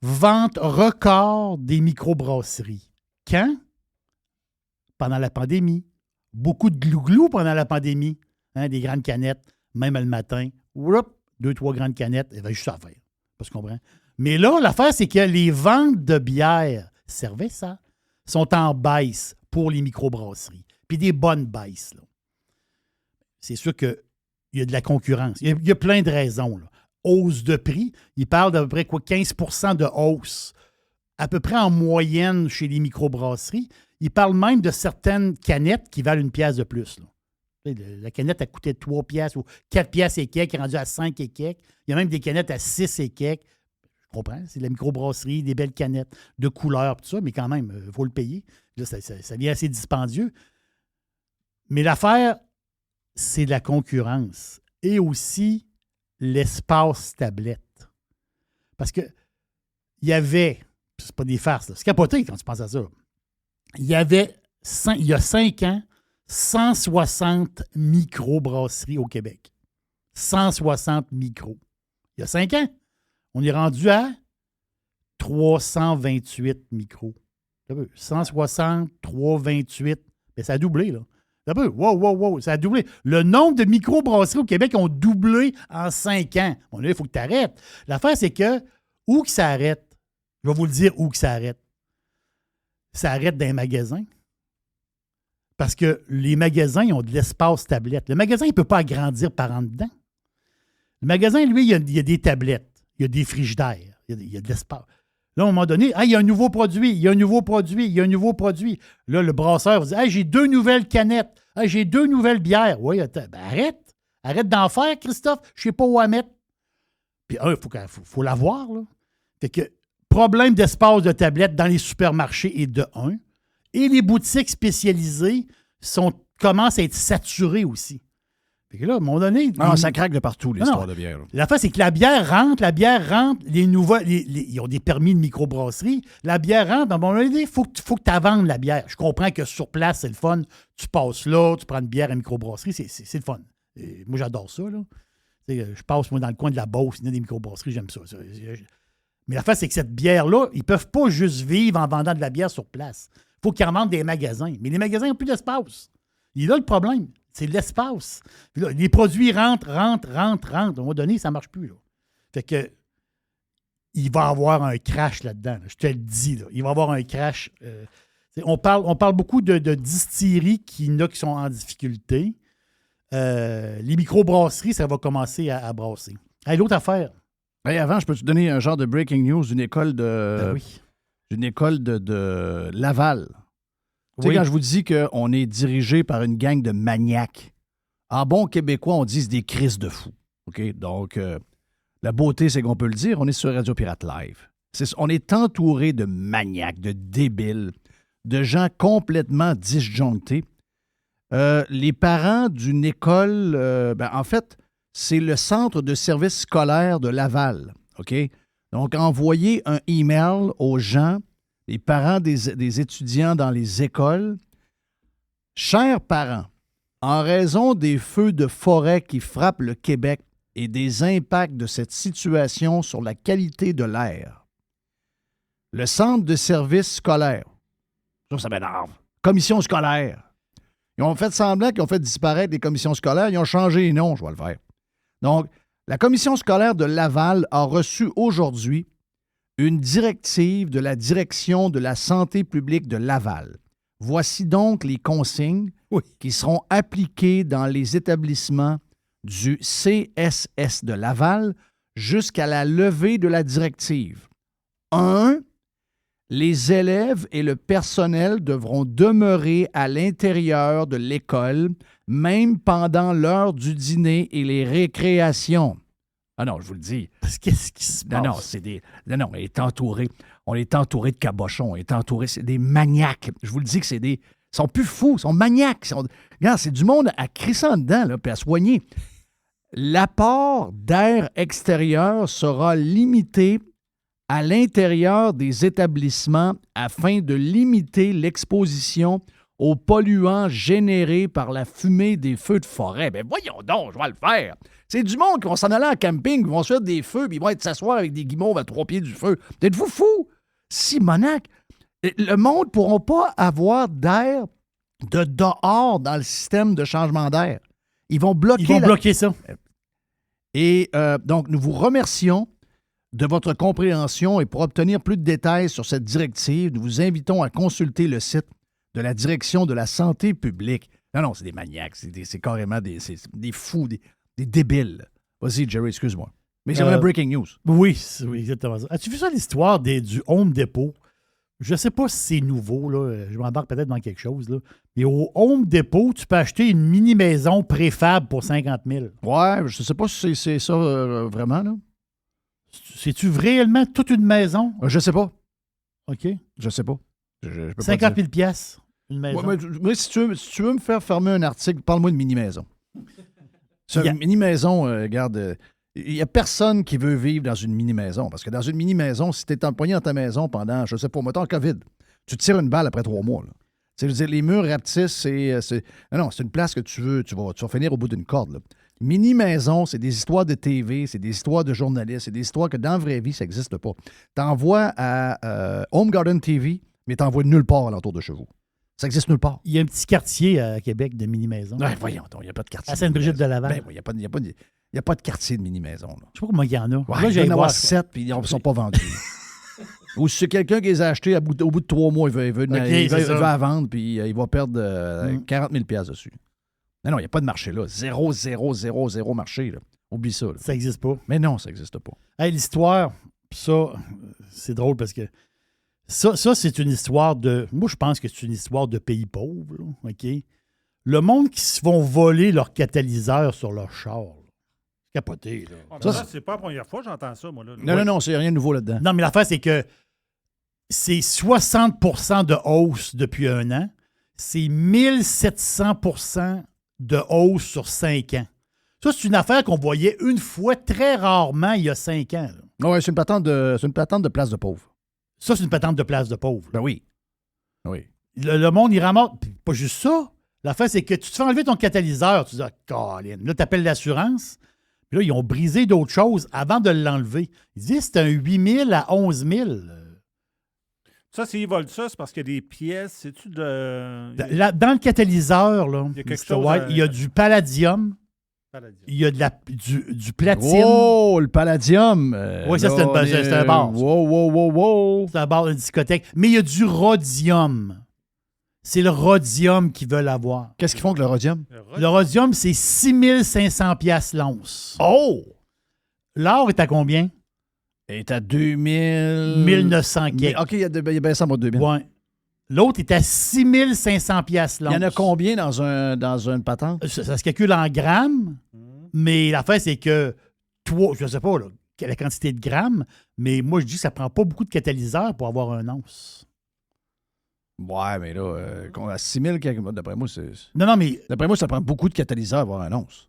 Vente record des microbrasseries. Quand? Pendant la pandémie. Beaucoup de glou-glou pendant la pandémie. Hein, des grandes canettes, même le matin. 2-3 grandes canettes, il va juste à faire. Pas se comprend. Mais là, l'affaire, c'est que les ventes de bière, cerveza, sont en baisse pour les microbrasseries. Puis des bonnes baisses. Là. C'est sûr qu'il y a de la concurrence. Il y a plein de raisons, là. Hausse de prix. Il parle d'à peu près 15 % de hausse, à peu près en moyenne chez les microbrasseries. Il parle même de certaines canettes qui valent 1 pièce de plus. Là. La canette a coûté 3 piastres ou 4 piastres et quelques, rendu à 5 et quelques. Il y a même des canettes à 6 et quelques. Je comprends, c'est de la microbrasserie, des belles canettes de couleur, tout ça, mais quand même, il faut le payer. Là, ça devient assez dispendieux. Mais l'affaire, c'est de la concurrence. Et aussi l'espace tablette. Parce que il y avait, c'est pas des farces, là, c'est capoté quand tu penses à ça. Il y a 5 ans, 160 microbrasseries au Québec. 160 micros. Il y a 5 ans, on est rendu à 328 micros. 160, 328, bien, ça a doublé, là. Wow, ça a doublé. Le nombre de microbrasseries au Québec ont doublé en 5 ans. Bon, là, il faut que tu arrêtes. L'affaire, c'est que, où que ça arrête? Je vais vous le dire où que ça arrête. Ça arrête dans les magasins. Parce que les magasins, ils ont de l'espace tablette. Le magasin, il ne peut pas agrandir par en dedans. Le magasin, lui, il y a des tablettes. Il y a des frigidaires. Il y a de l'espace. Là, à un moment donné, il y a un nouveau produit. Là, le brasseur va dire, j'ai 2 nouvelles canettes. J'ai 2 nouvelles bières. Oui, arrête. Arrête d'en faire, Christophe. Je ne sais pas où à mettre. Puis, il faut l'avoir, là. Fait que, problème d'espace de tablette dans les supermarchés est de 1. Et les boutiques spécialisées commencent à être saturées aussi. Fait que là, à un moment donné... ça craque de partout, l'histoire de bière. L'affaire, c'est que la bière rentre, ils ont des permis de microbrasserie. La bière rentre, à un moment donné, il faut que tu vendes la bière. Je comprends que sur place, c'est le fun. Tu passes là, tu prends une bière à microbrasserie, c'est le fun. Et moi, j'adore ça, là. Je passe, moi, dans le coin de la Beauce, il y a des microbrasseries, j'aime ça. Mais l'affaire, c'est que cette bière-là, ils ne peuvent pas juste vivre en vendant de la bière sur place. Il faut qu'ils en vendent des magasins. Mais les magasins n'ont plus d'espace. Il est là le problème. C'est l'espace. Là, les produits rentrent. À un moment donné, ça ne marche plus. Là. Fait que il va y avoir un crash là-dedans. Là. Je te le dis. Là. Il va y avoir un crash. On parle beaucoup de distilleries qui sont en difficulté. Les microbrasseries, ça va commencer à brasser. L'autre affaire. Avant, je peux te donner un genre de breaking news d'une école de Laval. Tu sais, quand je vous dis qu'on est dirigé par une gang de maniaques, en bon québécois, on dit des crises de fous. OK? Donc, la beauté, c'est qu'on peut le dire, on est sur Radio Pirate Live. On est entouré de maniaques, de débiles, de gens complètement disjonctés. Les parents d'une école, en fait, c'est le centre de service scolaire de Laval. OK? Donc, envoyer un email aux gens, les parents des étudiants dans les écoles. Chers parents, en raison des feux de forêt qui frappent le Québec et des impacts de cette situation sur la qualité de l'air, le centre de service scolaire, ça m'énerve, commission scolaire, ils ont fait semblant qu'ils ont fait disparaître les commissions scolaires, ils ont changé les noms, je vais le faire. Donc, la commission scolaire de Laval a reçu aujourd'hui une directive de la direction de la santé publique de Laval. Voici donc les consignes qui seront appliquées dans les établissements du CSS de Laval jusqu'à la levée de la directive. 1. Les élèves et le personnel devront demeurer à l'intérieur de l'école, même pendant l'heure du dîner et les récréations. Ah non, je vous le dis. Qu'est-ce qui se passe? Non, on est entouré. On est entouré de cabochons. On est entouré. C'est des maniaques. Je vous le dis que c'est des. Ils sont plus fous. Ils sont maniaques. Regarde, c'est du monde à crisser en dedans, là, puis à soigner. L'apport d'air extérieur sera limité à l'intérieur des établissements afin de limiter l'exposition aux polluants générés par la fumée des feux de forêt. Bien, voyons donc, je vais le faire. C'est du monde qui vont s'en aller en camping, qui vont se faire des feux, puis ils vont être s'asseoir avec des guimauves à 3 pieds du feu. Êtes-vous fous? Simonac, le monde ne pourra pas avoir d'air de dehors dans le système de changement d'air. Ils vont bloquer ça. Et donc, nous vous remercions de votre compréhension et pour obtenir plus de détails sur cette directive, nous vous invitons à consulter le site de la Direction de la santé publique. Non, c'est des maniaques, c'est carrément des fous, des débiles. Vas-y, Jerry, excuse-moi. Mais c'est un breaking news. Oui, exactement ça. As-tu vu ça, l'histoire du Home Depot? Je ne sais pas si c'est nouveau, là. Je m'embarque peut-être dans quelque chose, là. Mais au Home Depot, tu peux acheter une mini-maison préfab pour 50 000. Ouais, je ne sais pas si c'est ça vraiment, là. C'est-tu réellement toute une maison? Je sais pas. OK. Je sais pas. Je peux 50 000 piastres, une maison. Ouais, mais si tu veux me faire fermer un article, parle-moi de mini-maison. Une mini-maison, regarde, il n'y a personne qui veut vivre dans une mini-maison. Parce que dans une mini-maison, si tu es empoigné dans ta maison pendant, je sais pas, mettons COVID, tu te tires une balle après 3 mois. Là. Je veux dire, les murs rapetissent, c'est une place que tu vas finir au bout d'une corde. Là. Mini-maison, c'est des histoires de TV, c'est des histoires de journalistes, c'est des histoires que dans la vraie vie, ça n'existe pas. T'envoies à Home Garden TV, mais t'envoies nulle part alentour de chez vous. Ça existe nulle part. Il y a un petit quartier à Québec de mini-maison. Ouais, voyons, il n'y a pas de quartier. À Sainte-Brigitte-de-Laval. Il n'y a pas de quartier de mini-maison. Là. Je sais pas comment il y en a. Ouais, il doit y en avoir 7, puis ils ne sont pas vendus. Ou si c'est quelqu'un qui les a achetés au bout de 3 mois, il veut la vendre, puis il va perdre 40 000 $ dessus. Non, il n'y a pas de marché là. 0 marché. Là. Oublie ça. Là. Ça n'existe pas. Mais non, ça n'existe pas. Hey, l'histoire, ça, c'est drôle parce que ça, c'est une histoire de... Moi, je pense que c'est une histoire de pays pauvres, là, OK? Le monde qui se font voler leur catalyseur sur leur char. Là. Capoté, là. Ça, c'est pas la première fois que j'entends ça, moi. Là. Non, c'est rien de nouveau là-dedans. Non, mais l'affaire, c'est que c'est 60 % de hausse depuis un an. C'est 1700 % de hausse sur 5 ans. Ça, c'est une affaire qu'on voyait une fois très rarement il y a 5 ans. Oui, c'est une patente de place de pauvre. Ça, c'est une patente de place de pauvre. Ben oui. Oui. Le monde, il ramasse. Puis pas juste ça. L'affaire, c'est que tu te fais enlever ton catalyseur. Tu dis, Colin. Là, tu appelles l'assurance. Puis là, ils ont brisé d'autres choses avant de l'enlever. Ils disent, c'est un 8 000 à 11 000. Ça, s'ils volent ça, c'est parce qu'il y a des pièces. C'est-tu de. Dans le catalyseur, là, il y a quelque chose. Il y a du palladium. Il y a du platine. Oh, le palladium. Oui, ça, c'est un bar. Wow. C'est un bar de discothèque. Mais il y a du rhodium. C'est le rhodium qu'ils veulent avoir. Qu'est-ce qu'ils font avec le rhodium? Le rhodium, c'est 6 500 $ l'once. Oh! L'or est à combien? Il est à 2000... 1900 quelques. OK, il a baissé à 2000. Ouais. L'autre est à 6 500 $ l'once. Il y en a combien dans une patente? Ça se calcule en grammes, mais l'affaire, c'est que je ne sais pas la quantité de grammes, mais moi, je dis que ça ne prend pas beaucoup de catalyseurs pour avoir un once. Ouais, mais là, à 6000, d'après moi, c'est... Non, mais... D'après moi, ça prend beaucoup de catalyseurs pour avoir un once.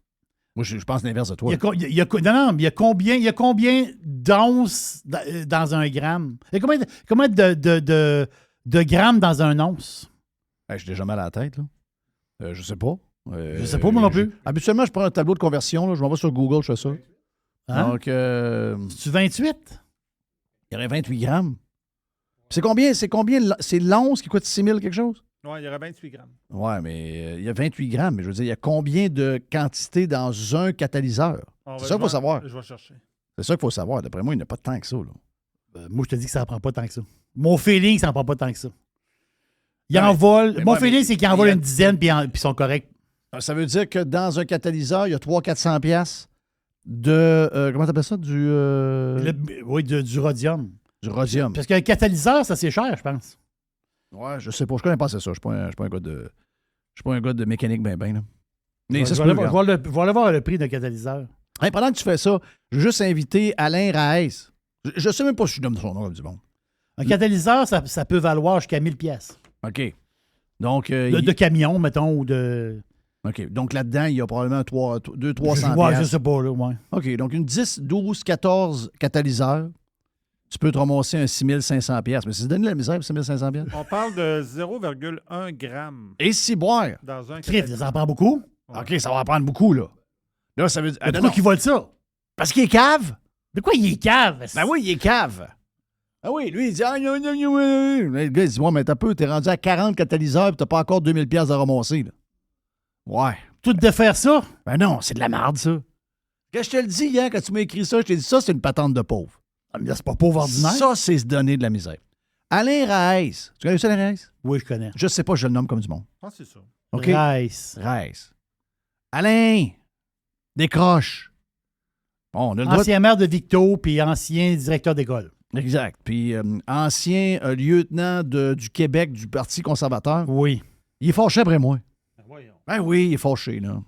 Moi, je pense l'inverse de toi. Il y a combien d'onces dans un gramme? Il y a combien de grammes dans un once? J'ai déjà mal à la tête, là. Je sais pas. Je sais pas, moi non plus. Habituellement, je prends un tableau de conversion, là, je m'en vais sur Google, je fais ça. Hein? Donc... C'est-tu 28? Il y aurait 28 grammes. C'est combien? C'est l'once qui coûte 6 000 quelque chose? Oui, il y aurait 28 grammes. Oui, mais il y a 28 grammes. Mais je veux dire, il y a combien de quantité dans un catalyseur? C'est ça qu'il faut savoir. Je vais chercher. C'est ça qu'il faut savoir. D'après moi, il n'y a pas tant que ça. Là. Moi, je te dis que ça n'en prend pas tant que ça. Mon feeling, ça n'en prend pas tant que ça. Mon feeling, c'est qu'il en vole une dizaine puis ils sont corrects. Ça veut dire que dans un catalyseur, il y a 300-400 $ de... comment t'appelles ça? Oui, du rhodium. Du rhodium. Parce qu'un catalyseur, ça, c'est cher, je pense. Ouais, je sais pas. Je connais pas ça. Je suis pas un gars de... Je suis pas un gars de mécanique ben. Là. Mais je vais aller voir le prix d'un catalyseur. Hey, pendant que tu fais ça, je veux juste inviter Alain Raes. Je sais même pas si je donne son nom du monde. Un catalyseur, ça peut valoir jusqu'à 1000 $. OK. Donc... de camion, mettons, ou de... OK. Donc là-dedans, il y a probablement 200-300 $. Je sais pas, là, ouais. OK. Donc une 10, 12, 14 catalyseurs. Tu peux te ramasser un 6 500 $. Mais c'est donner la misère pour 6 500 $. On parle de 0,1 gramme. Et si boire. Dans un ça en prend beaucoup? Ouais. OK, ça va en prendre beaucoup, là. Là, ça veut dire... Pourquoi qu'il vole ça? Parce qu'il est cave. De quoi il est cave? Ben oui, il est cave. Ah oui, lui, il dit... Le gars, il dit, ouais, mais t'as peu, t'es rendu à 40 catalyseurs et t'as pas encore 2000 $ à ramasser, là. Ouais. Tout de faire ça? Ben non, c'est de la merde, ça. Quand je te le dis, hier, quand tu m'as écrit ça, je t'ai dit, ça, c'est une patente de pauvre. Ah, mais c'est pas pauvre ordinaire. Ça, c'est se donner de la misère. Alain Raes. Tu connais ça, Alain Raes? Oui, je connais. Je sais pas, je le nomme comme du monde. Ah, c'est ça. OK? Raes. Alain, décroche. Bon, on a le droit ancien maire de Victo, puis ancien directeur d'école. Exact. Puis ancien lieutenant du Québec du Parti conservateur. Oui. Il est fâché après moi. Ben oui, il est fâché, là.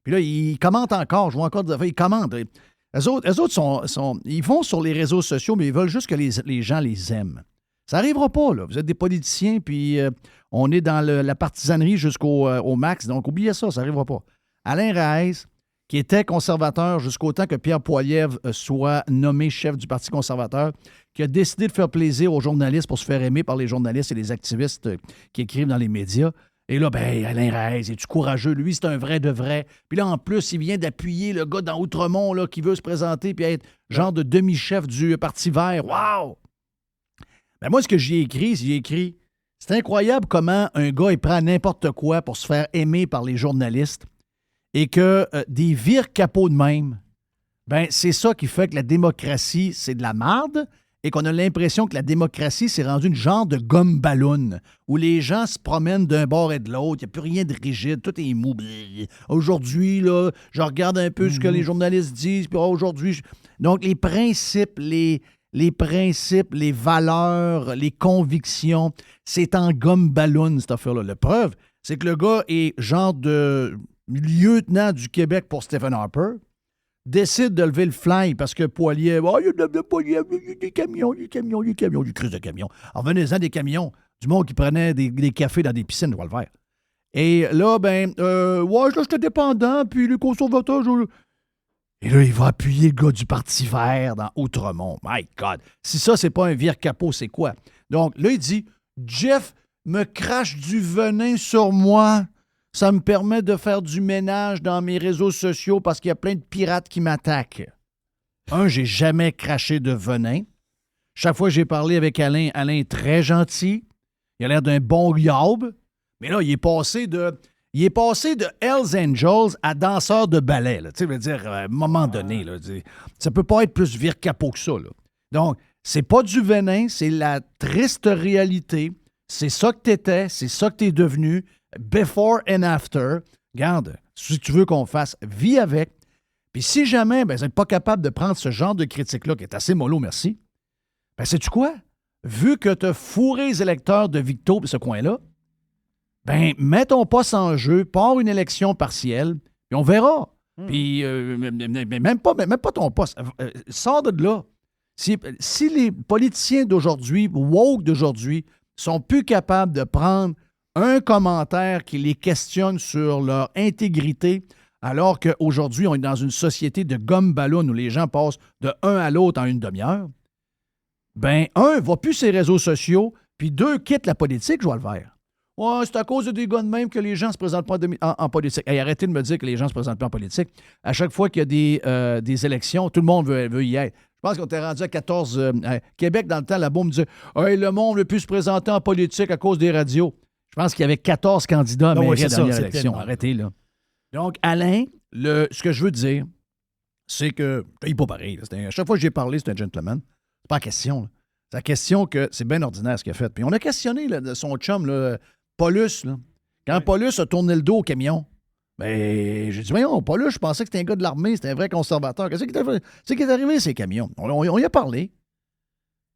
Puis là, il commente encore. Je vois encore des affaires. Il commente. Eux autres ils vont sur les réseaux sociaux, mais ils veulent juste que les gens les aiment. Ça n'arrivera pas, là. Vous êtes des politiciens, puis on est dans la partisanerie jusqu'au max. Donc, oubliez ça, ça n'arrivera pas. Alain Raes, qui était conservateur jusqu'au temps que Pierre Poilievre soit nommé chef du Parti conservateur, qui a décidé de faire plaisir aux journalistes pour se faire aimer par les journalistes et les activistes qui écrivent dans les médias. Et là, ben, Alain Raes, es-tu courageux? Lui, c'est un vrai de vrai. Puis là, en plus, il vient d'appuyer le gars dans Outremont là, qui veut se présenter puis être genre de demi-chef du Parti vert. Wow! Ben moi, ce que j'ai écrit, C'est incroyable comment un gars, il prend n'importe quoi pour se faire aimer par les journalistes et que des vires capots de même, ben c'est ça qui fait que la démocratie, c'est de la marde et qu'on a l'impression que la démocratie s'est rendue une genre de gomme ballon où les gens se promènent d'un bord et de l'autre, il n'y a plus rien de rigide, tout est mou. Aujourd'hui, là, je regarde un peu ce que les journalistes disent, puis aujourd'hui... Donc, les principes, les principes, les valeurs, les convictions, c'est en gomme ballon, cette affaire-là. La preuve, c'est que le gars est genre de lieutenant du Québec pour Stephen Harper, décide de lever le fly parce que Poilier, oh, il y a des camions, du crise de camions. En venez-en des camions, du monde qui prenait des cafés dans des piscines, je vois le faire. Et là, là, j'étais dépendant, puis les conservateurs, Et là, il va appuyer le gars du Parti vert dans Outremont. My God! Si ça, c'est pas un vire-capot, c'est quoi? Donc, là, il dit, Jeff me crache du venin sur moi. Ça me permet de faire du ménage dans mes réseaux sociaux parce qu'il y a plein de pirates qui m'attaquent. J'ai jamais craché de venin. Chaque fois que j'ai parlé avec Alain est très gentil. Il a l'air d'un bon yaube. Mais là, il est passé de Hells Angels à danseur de ballet. Tu sais, je veux dire, à un moment donné, là, ça peut pas être plus vire-capot que ça. Là. Donc, c'est pas du venin, c'est la triste réalité. C'est ça que t'étais, c'est ça que t'es devenu. Before and after. Regarde, si tu veux qu'on fasse, vis avec. Puis si jamais, vous n'êtes pas capable de prendre ce genre de critique-là, qui est assez mollo, merci, sais-tu quoi? Vu que tu as fourré les électeurs de Victo et ce coin-là, mets ton poste en jeu, pars une élection partielle, puis on verra. Puis même pas ton poste. Sors de là. Si les politiciens d'aujourd'hui, woke d'aujourd'hui, sont plus capables de prendre un commentaire qui les questionne sur leur intégrité, alors qu'aujourd'hui, on est dans une société de gomme-ballon où les gens passent de un à l'autre en une demi-heure, va plus ses réseaux sociaux, puis deux, quitte la politique, je vois le vert. Ouais, c'est à cause de des gars de même que les gens ne se présentent pas en politique. Hey, arrêtez de me dire que les gens ne se présentent pas en politique. À chaque fois qu'il y a des élections, tout le monde veut y être. Je pense qu'on était rendu à 14... Québec, dans le temps, là-bas, on me disait hey, le monde ne veut plus se présenter en politique à cause des radios. Je pense qu'il y avait 14 candidats à mairie à la dernière élection. Arrêtez, là. Donc, Alain, ce que je veux dire, c'est que... Il n'est pas pareil. À chaque fois que j'ai parlé, c'est un gentleman. C'est pas la question. Là. C'est la question que c'est bien ordinaire ce qu'il a fait. Puis on a questionné là, son chum, là, Paulus. Là. Quand Paulus a tourné le dos au camion, j'ai dit, voyons, Paulus, je pensais que c'était un gars de l'armée, c'était un vrai conservateur. Qu'est-ce qui est arrivé, ces camions? On y a parlé.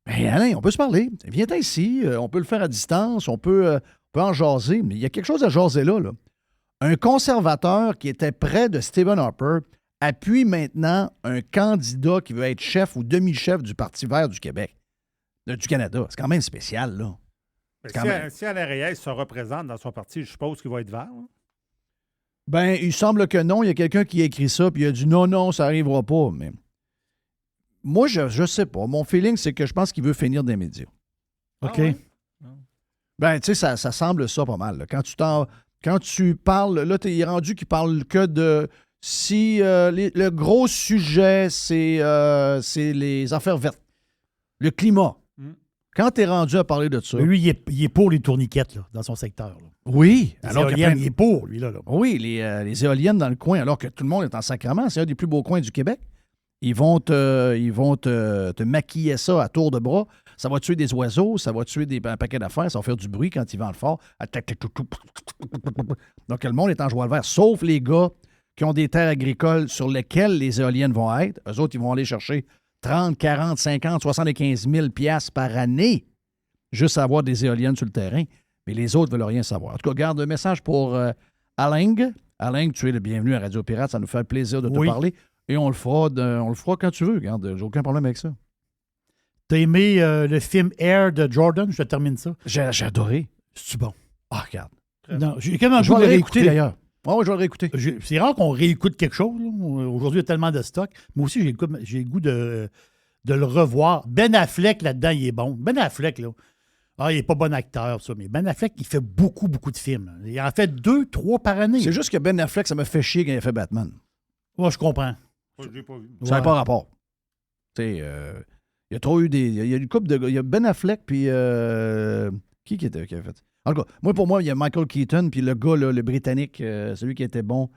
Alain, on peut se parler. Viens ici, on peut le faire à distance, on peut en jaser, mais il y a quelque chose à jaser là. Un conservateur qui était près de Stephen Harper appuie maintenant un candidat qui veut être chef ou demi-chef du Parti vert du Québec, du Canada. C'est quand même spécial, là. Si Alain Reyes se représente dans son parti, je suppose qu'il va être vert. Il semble que non. Il y a quelqu'un qui a écrit ça, puis il a dit non, ça n'arrivera pas. Mais moi, je sais pas. Mon feeling, c'est que je pense qu'il veut finir des médias. OK? Ouais? Tu sais, ça semble ça pas mal. Là. Quand tu parles, là, il est rendu qu'il parle que de... Si le gros sujet, c'est les affaires vertes, le climat. Quand tu es rendu à parler de ça... Mais lui, il est pour les tourniquettes là, dans son secteur. Là. Oui. Les éoliennes, il est pour, lui. Là. Oui, les éoliennes dans le coin, alors que tout le monde est en sacrement. C'est un des plus beaux coins du Québec. Ils vont te maquiller ça à tour de bras. Ça va tuer des oiseaux, ça va tuer un paquet d'affaires, ça va faire du bruit quand ils vendent fort. Donc, le monde est en joie le vert, sauf les gars qui ont des terres agricoles sur lesquelles les éoliennes vont être. Eux autres, ils vont aller chercher 30, 40, 50, 75 000 piastres par année juste à avoir des éoliennes sur le terrain. Mais les autres ne veulent rien savoir. En tout cas, garde un message pour Alain. Alain, tu es le bienvenu à Radio Pirate. Ça nous fait plaisir de te parler. Et on le fera quand tu veux. Regarde, j'ai aucun problème avec ça. T'as aimé le film Air de Jordan? Je termine ça. J'ai adoré. C'est-tu bon? Ah, regarde. Non, j'ai quand même je vais le réécouter d'ailleurs. Oui, je vais le réécouter. C'est rare qu'on réécoute quelque chose. Là. Aujourd'hui, il y a tellement de stock. Moi aussi, j'ai le goût de le revoir. Ben Affleck, là-dedans, il est bon. Ben Affleck, là. Il n'est pas bon acteur, ça, mais Ben Affleck, il fait beaucoup, beaucoup de films. Il en fait 2, 3 par année. C'est juste que Ben Affleck, ça me fait chier quand il a fait Batman. Ouais, je comprends. Je l'ai pas vu. Ça n'a pas rapport. Tu sais, il y a trop eu des... Il y a une couple de gars. Il y a Ben Affleck, puis... Qui a fait? En tout cas, pour moi, il y a Michael Keaton, puis le gars, là, le Britannique, celui qui était bon,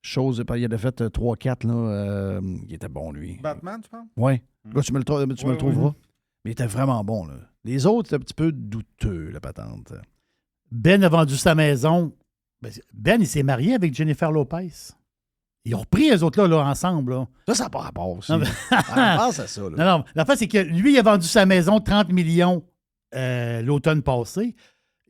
il a fait 3-4, là, il était bon, lui. Batman, tu penses? Oui. Là, tu me le trouveras. Mais il était vraiment bon, là. Les autres, c'était un petit peu douteux, la patente. Ben a vendu sa maison. Ben, il s'est marié avec Jennifer Lopez. Ils ont repris les autres là ensemble. Là. Ça n'a pas rapport aussi. Non, mais... pense à ça. Là. Non, la fin, c'est que lui, il a vendu sa maison 30 millions l'automne passé.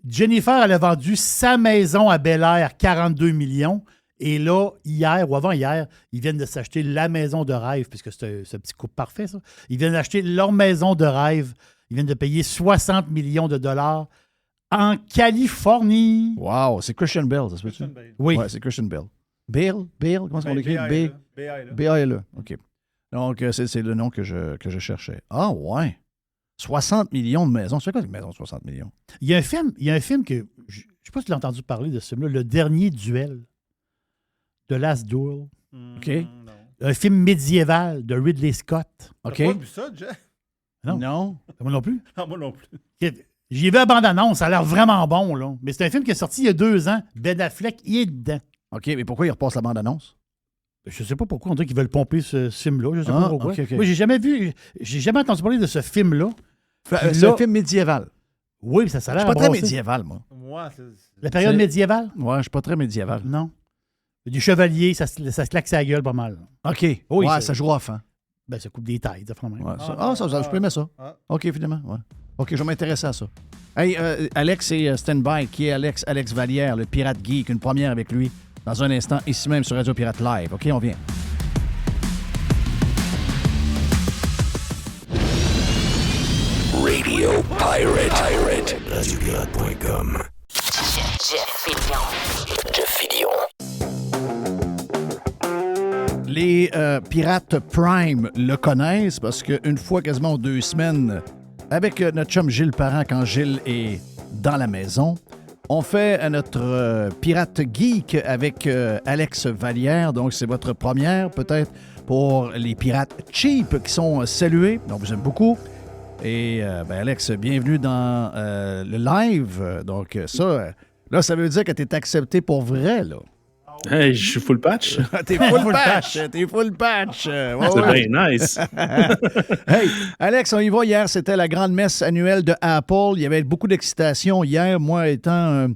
Jennifer, elle a vendu sa maison à Bel-Air 42 millions. Et là, hier ou avant-hier, ils viennent de s'acheter la maison de rêve, puisque c'est ce petit couple parfait, ça. Ils viennent d'acheter leur maison de rêve. Ils viennent de payer 60 millions de dollars en Californie. Wow, c'est Christian Bale, ça se peut-tu? Oui. Ouais, c'est Christian Bale. Bale? Comment est-ce qu'on l'écrit? B-A-L-E. OK. Donc, c'est le nom que je cherchais. Ah, ouais. 60 millions de maisons. C'est quoi une maison de 60 millions? Il y a un film que... Je ne sais pas si tu l'as entendu parler de ce film-là, Le Dernier Duel. The Last Duel. OK. Non. Un film médiéval de Ridley Scott. OK. T'as pas vu ça, Jeff? Non. Moi non plus. Non, moi non plus. J'y ai vu la bande-annonce, ça a l'air vraiment bon, là. Mais c'est un film qui est sorti il y a 2 ans. Ben Affleck, il est dedans. OK, mais pourquoi il repasse la bande-annonce? Je sais pas pourquoi on dirait qu'ils veulent pomper ce film-là. Je sais pas pourquoi. OK. Moi, j'ai jamais entendu parler de ce film-là. C'est un film médiéval. Oui, ça a l'air. Je suis pas très médiéval, moi. La période médiévale? Ouais, je suis pas très médiéval. Non. Du chevalier, ça se claque sa gueule pas mal. OK. Oui, ça joue off, hein? Ben, ça coupe des tailles, ça fait même. Ouais, je peux aimer ça. OK, finalement. Ouais. OK, je vais m'intéresser à ça. Hey, Alex est stand-by. Qui est Alex? Alex Vallière, le pirate geek. Une première avec lui dans un instant, ici même sur Radio Pirate Live. OK, on vient. Radio Pirate. RadioPirate.com. Jeff Fillion. Les Pirates Prime le connaissent parce qu'une fois quasiment 2 semaines, avec notre chum Gilles Parent, quand Gilles est dans la maison, on fait notre Pirate Geek avec Alex Vallière. Donc, c'est votre première, peut-être, pour les Pirates Cheap qui sont salués. Donc, vous aime beaucoup. Et, Alex, bienvenue dans le live. Donc, ça, là, ça veut dire que tu es accepté pour vrai, là. Hey, je suis full patch. T'es full patch. T'es full patch. C'est bien nice. Hey, Alex, on y va. Hier, c'était la grande messe annuelle de Apple. Il y avait beaucoup d'excitation hier, moi étant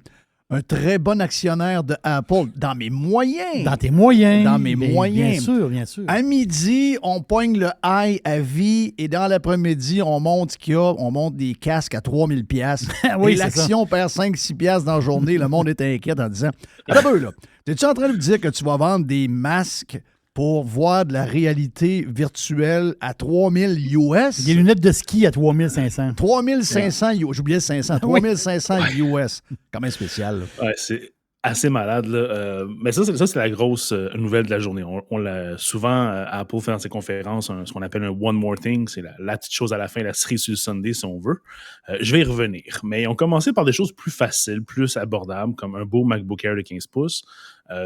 un très bon actionnaire de Apple, dans mes moyens. Dans tes moyens. Dans mes moyens. Bien sûr. À midi, on pogne le high à vie et dans l'après-midi, on monte ce qu'il y a. On monte des casques à 3000 pièces. Oui, et l'action perd 5-6 pièces dans la journée. Le monde est inquiet en disant « D'abord, là, es-tu en train de me dire que tu vas vendre des masques pour voir de la réalité virtuelle à 3000 US? » Des lunettes de ski à 3500. 3500 US. J'oubliais 500. 3500 US. Quand même spécial. Là. Ouais, c'est assez malade. Là. Mais ça, c'est la grosse nouvelle de la journée. On l'a souvent, Apple fait dans ses conférences ce qu'on appelle un One More Thing. C'est la petite chose à la fin, la cerise sur le Sunday, si on veut. Je vais y revenir. Mais ils ont commencé par des choses plus faciles, plus abordables, comme un beau MacBook Air de 15 pouces.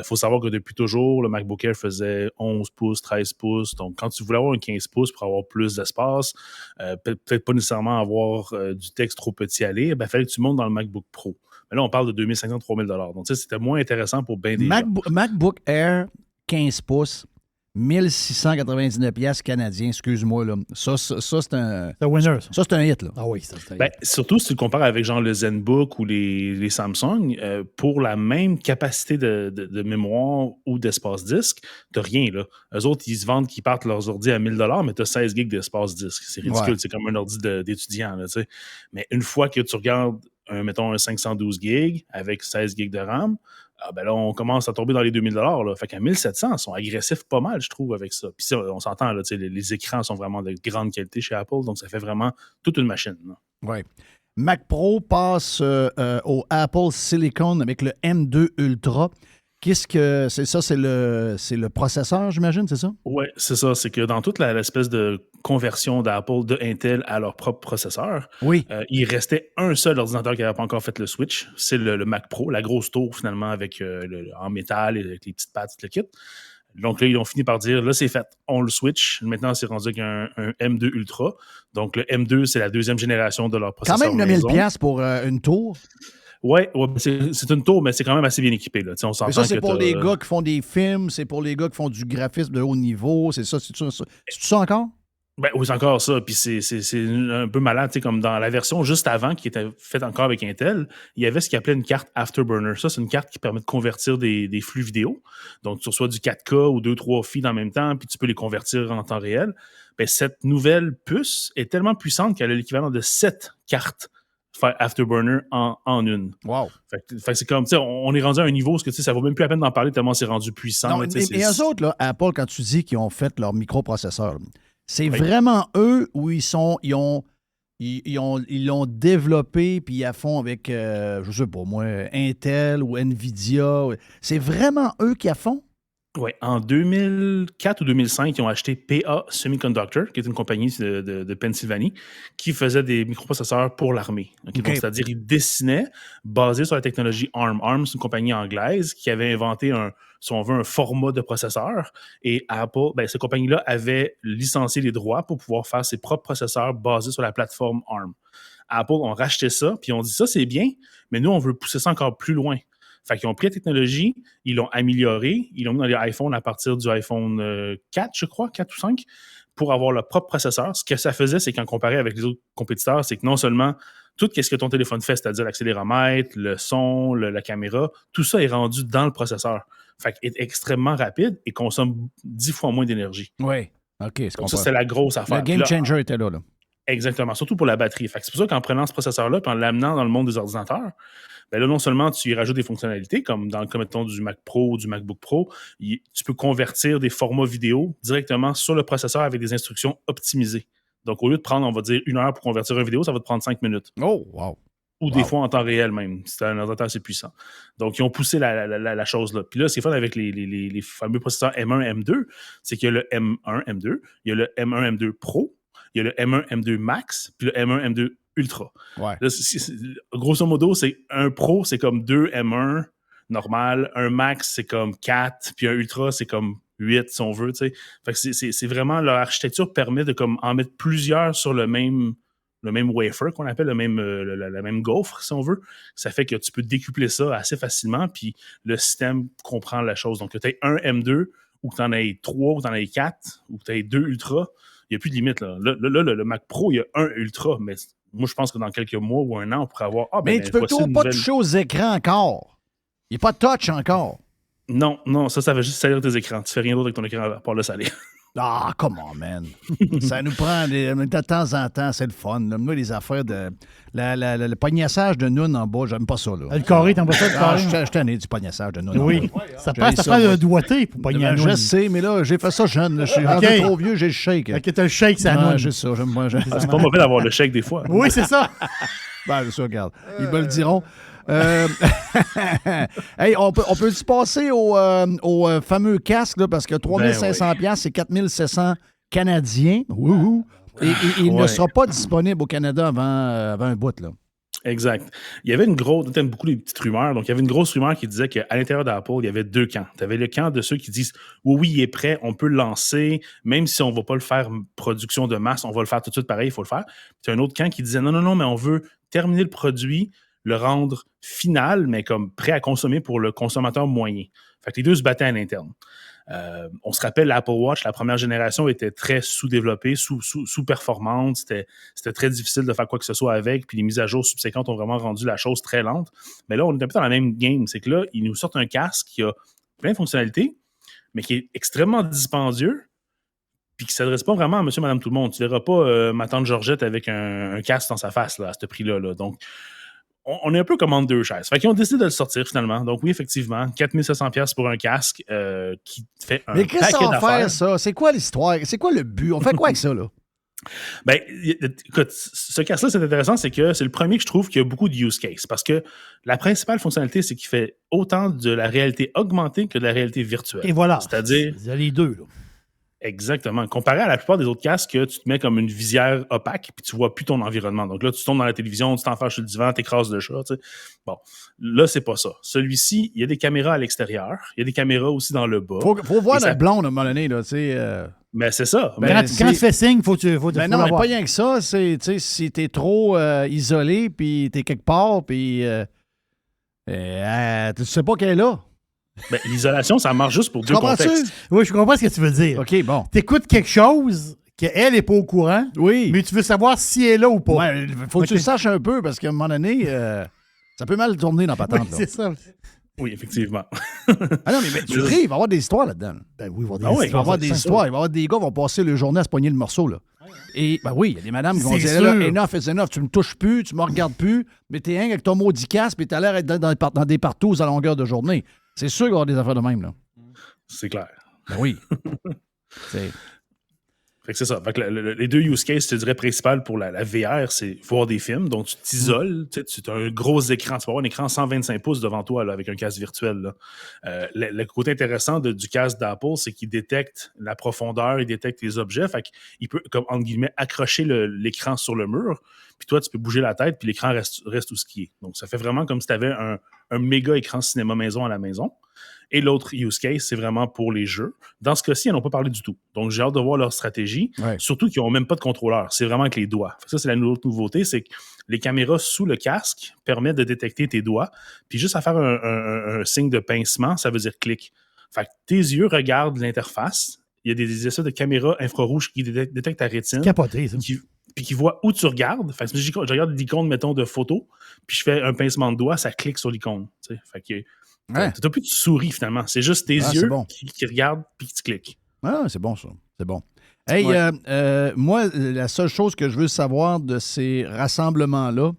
Faut savoir que depuis toujours, le MacBook Air faisait 11 pouces, 13 pouces. Donc, quand tu voulais avoir un 15 pouces pour avoir plus d'espace, peut-être pas nécessairement avoir du texte trop petit à lire, il fallait que tu montes dans le MacBook Pro. Mais là, on parle de 2500, 3000 $. Donc, tu sais, c'était moins intéressant pour bien des gens. MacBook Air 15 pouces, 1699 pièces canadiens, excuse-moi. Là. Ça c'est un... C'est un winner, ça. Ça, c'est un hit, là. Ah oui, ça, c'est un hit. Surtout si tu le compares avec genre le ZenBook ou les Samsung, pour la même capacité de mémoire ou d'espace disque, t'as rien, là. Eux autres, ils se vendent qu'ils partent leurs ordi à 1000 $, mais t'as 16 gigs d'espace disque. C'est ridicule, c'est comme un ordi d'étudiant, là, tu sais. Mais une fois que tu regardes mettons un 512 gigs avec 16 gigs de RAM, là, on commence à tomber dans les 2000 $. Là. Fait qu'à 1700, ils sont agressifs pas mal, je trouve, avec ça. Puis ça, on s'entend, là, les écrans sont vraiment de grande qualité chez Apple, donc ça fait vraiment toute une machine. Oui. Mac Pro passe au Apple Silicon avec le M2 Ultra. Qu'est-ce que c'est ça? C'est le processeur, j'imagine, c'est ça? Oui, c'est ça. C'est que dans toute l'espèce de conversion d'Apple, de Intel à leur propre processeur, il restait un seul ordinateur qui n'avait pas encore fait le switch. C'est le Mac Pro, la grosse tour finalement avec en métal et avec les petites pattes, le kit. Donc là, ils ont fini par dire, là, c'est fait, on le switch. Maintenant, c'est rendu avec un M2 Ultra. Donc le M2, c'est la deuxième génération de leur processeur quand même 9 000 $ pour une tour. Ouais, c'est une tour, mais c'est quand même assez bien équipé. Là. On mais ça, c'est pour les gars qui font des films, c'est pour les gars qui font du graphisme de haut niveau, c'est ça, c'est ça encore? Ben, oui, c'est encore ça. Puis c'est un peu malade, comme dans la version juste avant, qui était faite encore avec Intel, il y avait ce qu'ils appelait une carte Afterburner. Ça, c'est une carte qui permet de convertir des flux vidéo. Donc, tu reçois du 4K ou 2-3 feeds en même temps, puis tu peux les convertir en temps réel. Ben, cette nouvelle puce est tellement puissante qu'elle a l'équivalent de 7 cartes Afterburner en une. Wow. Fait que c'est comme, on est rendu à un niveau où ça vaut même plus la peine d'en parler tellement c'est rendu puissant. Non, là, et eux autres, là, Apple, quand tu dis qu'ils ont fait leur microprocesseur, c'est vraiment eux où ils l'ont développé puis ils la font avec, je sais pas moi, Intel ou Nvidia. C'est vraiment eux qui la font? Oui, en 2004 ou 2005, ils ont acheté PA Semiconductor, qui est une compagnie de Pennsylvanie, qui faisait des microprocesseurs pour l'armée. Okay? Donc, c'est-à-dire, ils dessinaient, basé sur la technologie ARM. ARM, c'est une compagnie anglaise qui avait inventé un format de processeur. Et Apple, cette compagnie-là avait licencié les droits pour pouvoir faire ses propres processeurs basés sur la plateforme ARM. Apple ont racheté ça, puis ont dit ça, c'est bien, mais nous, on veut pousser ça encore plus loin. Fait qu'ils ont pris la technologie, ils l'ont améliorée, ils l'ont mis dans les iPhones à partir du iPhone 4, je crois, 4 ou 5, pour avoir leur propre processeur. Ce que ça faisait, c'est qu'en comparé avec les autres compétiteurs, c'est que non seulement tout ce que ton téléphone fait, c'est-à-dire l'accéléromètre, le son, la caméra, tout ça est rendu dans le processeur. Fait qu'il est extrêmement rapide et consomme 10 fois moins d'énergie. Oui, OK. Donc ça, c'est la grosse affaire. Le game changer était là. Exactement, surtout pour la batterie. Fait que c'est pour ça qu'en prenant ce processeur-là et en l'amenant dans le monde des ordinateurs, là, non seulement tu y rajoutes des fonctionnalités, comme dans le cas, mettons, du Mac Pro ou du MacBook Pro, tu peux convertir des formats vidéo directement sur le processeur avec des instructions optimisées. Donc, au lieu de prendre, on va dire, 1 heure pour convertir une vidéo, ça va te prendre 5 minutes. Oh, wow! Ou des fois en temps réel même, c'est un ordinateur assez puissant. Donc, ils ont poussé la chose là. Puis là, c'est fun avec les fameux processeurs M1, M2, c'est qu'il y a le M1, M2, il y a le M1, M2 Pro, il y a le M1, M2 Max, puis le M1, M2 Ultra. Ouais. Là, grosso modo, c'est un Pro, c'est comme 2 M1 normal, un Max, c'est comme 4, puis un Ultra, c'est comme 8, si on veut. T'sais. Fait que c'est vraiment, leur architecture permet de comme, en mettre plusieurs sur le même wafer qu'on appelle, la même gaufre, si on veut. Ça fait que tu peux décupler ça assez facilement, puis le système comprend la chose. Donc, que tu aies un M2, ou que tu en aies 3, ou que tu en aies 4, ou que tu aies 2 Ultra, il n'y a plus de limite. Là. Le Mac Pro, il y a un Ultra, mais moi, je pense que dans quelques mois ou un an, on pourrait avoir... mais tu peux pas toucher aux écrans encore. Il n'y a pas de touch encore. Non, ça va juste salir tes écrans. Tu fais rien d'autre avec ton écran à part le salir. Ah, come on, man. Ça nous prend de temps en temps, c'est le fun. Là. Moi, les affaires de... le pognassage de Noun en bas, j'aime pas ça. Là. Le carré, t'aimes pas ça, le carré? Je suis tanné du pognassage de Noun. Oui, ça prend le doigté pour pogner à Noun. Je sais, mais là, j'ai fait ça jeune. Je suis rendu trop vieux, j'ai le shake. OK, t'as le shake, c'est à Noun. J'ai ça, j'aime pas. C'est pas mauvais d'avoir le shake des fois. Oui, c'est ça. Ben, ça, regarde. Ils me le diront. Hey, on peut-tu passer au fameux casque, là, parce que 3 500 $, c'est 4 700 canadiens. Et il ne sera pas disponible au Canada avant un bout, là. Exact. Il y avait t'aimes beaucoup les petites rumeurs, donc il y avait une grosse rumeur qui disait qu'à l'intérieur d'Apple, il y avait 2 camps. Tu avais le camp de ceux qui disent oui, il est prêt, on peut le lancer, même si on ne va pas le faire production de masse, on va le faire tout de suite pareil, il faut le faire. Puis tu as un autre camp qui disait non, mais on veut terminer le produit, le rendre final, mais comme prêt à consommer pour le consommateur moyen. Fait que les deux se battaient à l'interne. On se rappelle, l'Apple Watch, la première génération était très sous-développée, sous-performante. C'était très difficile de faire quoi que ce soit avec. Puis les mises à jour subséquentes ont vraiment rendu la chose très lente. Mais là, on est un peu dans la même game. C'est que là, ils nous sortent un casque qui a plein de fonctionnalités, mais qui est extrêmement dispendieux, puis qui ne s'adresse pas vraiment à monsieur, madame, tout le monde. Tu ne verras pas ma tante Georgette avec un casque dans sa face là, à ce prix-là. Là. Donc, on est un peu comme entre deux chaises. Fait qu'ils ont décidé de le sortir finalement. Donc oui, effectivement, 4 700 $ pour un casque qui fait un paquet d'affaires. Mais qu'est-ce que ça va faire, ça? C'est quoi l'histoire? C'est quoi le but? On fait quoi avec ça, là? Ben, écoute, ce casque-là, c'est intéressant, c'est que c'est le premier que je trouve qu'il y a beaucoup de use case. Parce que la principale fonctionnalité, c'est qu'il fait autant de la réalité augmentée que de la réalité virtuelle. Et voilà. C'est-à-dire... Il y a les deux, là. Exactement. Comparé à la plupart des autres casques, tu te mets comme une visière opaque puis tu vois plus ton environnement. Donc là, tu tombes dans la télévision, tu t'enfermes sur le divan, tu écrases le chat. Tu sais. Bon, là, c'est pas ça. Celui-ci, il y a des caméras à l'extérieur. Il y a des caméras aussi dans le bas. Faut voir notre blonde à un moment donné. Là, mais c'est ça. Quand tu fais signe, faut mais non, mais pas rien que ça. Si t'es trop isolé puis t'es quelque part puis tu sais pas qu'elle est là. Ben, l'isolation, ça marche juste pour deux contextes. Oui, je comprends ce que tu veux dire. OK, bon. T'écoutes quelque chose qu'elle n'est pas au courant, mais tu veux savoir si elle est là ou pas. Ouais, faut que tu le saches un peu parce qu'à un moment donné, ça peut mal tourner dans la patente. Oui, c'est ça. Oui, effectivement. Ah non, mais tu ris, il va y avoir des histoires là-dedans. Ben oui, il va y avoir des histoires. Il va y avoir des histoires. Il va y avoir des gars qui vont passer le journée à se pogner le morceau. Là. Et ben oui, il y a des madames qui vont dire là, enough is enough, tu me touches plus, tu me regardes plus, mais t'es avec ton maudit casque, puis t'as l'air d'être dans des partous à longueur de journée. C'est sûr qu'il va y avoir des affaires de même. Là. C'est clair. Ben oui. Fait que c'est ça. Fait que les deux use cases, je te dirais, principal pour la VR, c'est voir des films. Donc, tu t'isoles. Tu as un gros écran. Tu vas avoir un écran 125 pouces devant toi là, avec un casque virtuel. Là. Le côté intéressant du casque d'Apple, c'est qu'il détecte la profondeur, il détecte les objets. Fait qu'il peut, comme entre guillemets, accrocher l'écran sur le mur. Puis toi, tu peux bouger la tête, puis l'écran reste où ce qui est. Donc, ça fait vraiment comme si tu avais un méga écran cinéma maison à la maison. Et l'autre use case, c'est vraiment pour les jeux. Dans ce cas-ci, ils n'en ont pas parlé du tout. Donc, j'ai hâte de voir leur stratégie. Ouais. Surtout qu'ils n'ont même pas de contrôleur. C'est vraiment avec les doigts. Ça, c'est la autre nouveauté, c'est que les caméras sous le casque permettent de détecter tes doigts. Puis juste à faire un signe de pincement, ça veut dire clic. Fait que tes yeux regardent l'interface. Il y a des essais de caméras infrarouges qui détectent ta rétine. C'est capoté, ça. Puis qui voient où tu regardes. Fait que je regarde l'icône, mettons, de photo, puis je fais un pincement de doigt, ça clique sur l'icône. T'sais. Fait que t'as plus de souris, finalement. C'est juste tes yeux qui regardent, puis qui cliquent. Ah, c'est bon, ça. C'est bon. Hey, moi, la seule chose que je veux savoir de ces rassemblements-là,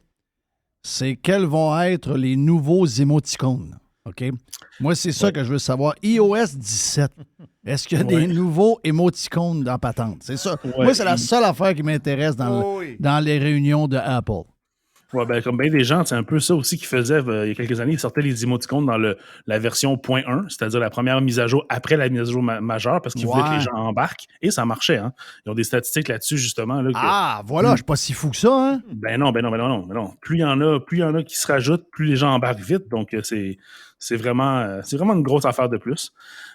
c'est quels vont être les nouveaux émoticônes. OK? Moi, c'est ça que je veux savoir. iOS 17. Est-ce qu'il y a des nouveaux émoticônes dans patente? C'est ça. Ouais. Moi, c'est la seule affaire qui m'intéresse dans les réunions de Apple. Ouais, ben, comme bien des gens, c'est un peu ça aussi qu'ils faisaient il y a quelques années. Ils sortaient les émoticônes dans la version 0.1, c'est-à-dire la première mise à jour après la mise à jour majeure, parce qu'ils voulaient que les gens embarquent. Et ça marchait, hein. Ils ont des statistiques là-dessus, justement. Là, voilà, je suis pas si fou que ça, hein? Ben non. Plus il y en a qui se rajoutent, plus les gens embarquent vite. Donc, c'est vraiment une grosse affaire de plus.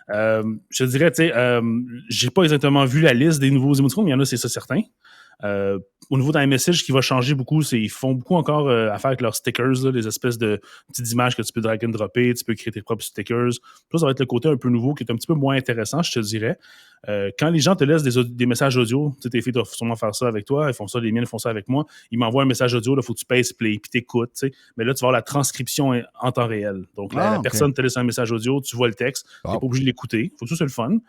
Je te dirais, tu sais, j'ai pas exactement vu la liste des nouveaux émoticônes, mais il y en a, c'est ça certain. Au niveau d'un message, ce qui va changer beaucoup, c'est qu'ils font beaucoup encore affaire avec leurs stickers, là, les espèces de petites images que tu peux drag and dropper, tu peux créer tes propres stickers. Ça va être le côté un peu nouveau qui est un petit peu moins intéressant, je te dirais. Quand les gens te laissent des messages audio, tu sais, tes filles doivent sûrement faire ça avec toi, elles font ça, les miennes font ça avec moi, ils m'envoient un message audio, il faut que tu pèses play, puis t'écoutes, tu sais. Mais là, tu vas avoir la transcription en temps réel. Donc, la personne te laisse un message audio, tu vois le texte, tu n'es pas obligé de l'écouter, faut que ça, c'est le fun.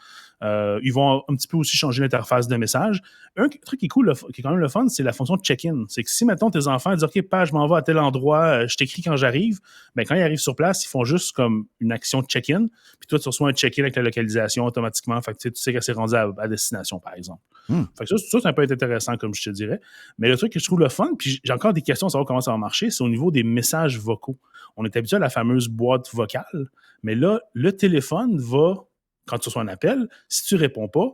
Ils vont un petit peu aussi changer l'interface de message. Un truc qui est cool, qui est quand même le fun, c'est la fonction de check-in. C'est que si, maintenant tes enfants disent « OK, je m'en vais à tel endroit, je t'écris quand j'arrive », bien, quand ils arrivent sur place, ils font juste comme une action de check-in, puis toi, tu reçois un check-in avec la localisation automatiquement. Fait que tu sais qu'elle s'est rendue à destination, par exemple. Fait que ça peut être intéressant, comme je te dirais. Mais le truc que je trouve le fun, puis j'ai encore des questions à savoir comment ça va marcher, c'est au niveau des messages vocaux. On est habitué à la fameuse boîte vocale, mais là, le téléphone va, quand tu reçois un appel, si tu réponds pas,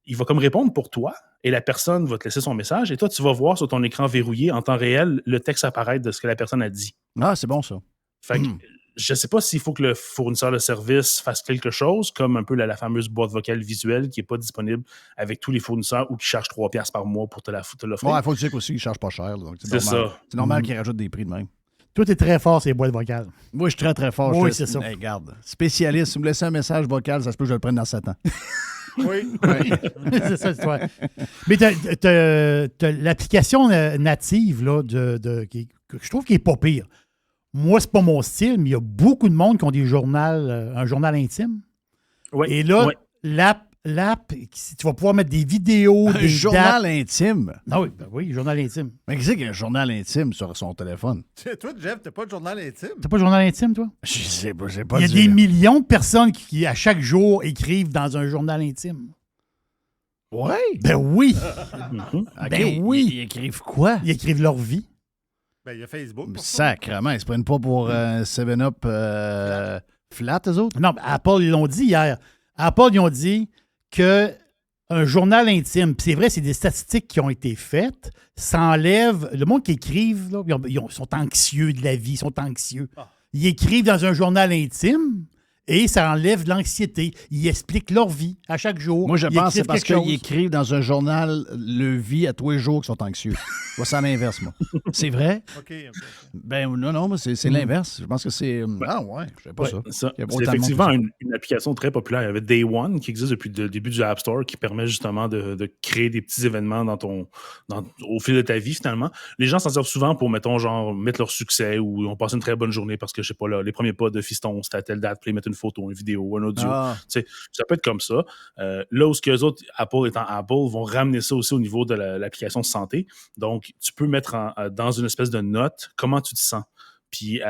il va comme répondre pour toi et la personne va te laisser son message et toi, tu vas voir sur ton écran verrouillé en temps réel le texte apparaître de ce que la personne a dit. Ah, c'est bon ça. Fait que je sais pas s'il faut que le fournisseur de service fasse quelque chose comme un peu la fameuse boîte vocale visuelle qui n'est pas disponible avec tous les fournisseurs ou qui charge 3$ par mois pour te l'offrir. Ouais, il faut dire aussi qu'ils ne chargent pas cher. Là, donc c'est ça. C'est normal qu'ils rajoutent des prix de même. Toi, t'es très fort, ces boîtes vocales. Moi, je suis très, très fort. Oui, c'est ça. Hey, regarde, spécialiste, si vous me laissez un message vocal, ça se peut que je le prenne dans 7 ans. Oui. C'est ça, l'histoire. Mais t'as l'application native là, que je trouve qui est pas pire. Moi, c'est pas mon style, mais il y a beaucoup de monde qui ont un journal intime. Oui. Et là, l'app, tu vas pouvoir mettre des vidéos, des journal intime? Ah oui, journal intime. Mais qu'est-ce qu'il y a un journal intime sur son téléphone? Toi, Jeff, t'as pas de journal intime? T'as pas de journal intime, toi? Je sais pas, j'ai pas. Il y a des millions de personnes qui, à chaque jour, écrivent dans un journal intime. Ouais? Ben oui! Ben oui! Ils écrivent quoi? Ils écrivent leur vie. Ben, il y a Facebook. Sacrément, ils se prennent pas pour 7-Up flat, eux autres? Non, Apple, ils l'ont dit hier. Apple, ils ont dit que un journal intime. Puis c'est vrai, c'est des statistiques qui ont été faites. Ça enlève... Le monde qui écrivent, là, ils sont anxieux de la vie, ils sont anxieux. Ils écrivent dans un journal intime et ça enlève de l'anxiété. Ils expliquent leur vie à chaque jour. Moi, je pense que c'est parce qu'ils écrivent dans un journal le vie à tous les jours qu'ils sont anxieux. Moi, c'est l'inverse, moi. C'est vrai? OK. Ben non, mais c'est l'inverse. Je pense que c'est... Ah ouais, je sais pas ça. C'est effectivement une application très populaire. Il y avait Day One qui existe depuis le début du App Store qui permet justement de créer des petits événements au fil de ta vie, finalement. Les gens s'en servent souvent pour, mettons, genre, mettre leur succès ou on passe une très bonne journée parce que, je sais pas, là, les premiers pas de fiston, c'était à telle date, puis ils mettent une photo, une vidéo, un audio. Ça peut être comme ça. Là où eux autres, Apple étant Apple, vont ramener ça aussi au niveau de l'application de santé. Donc, tu peux mettre dans une espèce de note comment tu te sens. Puis,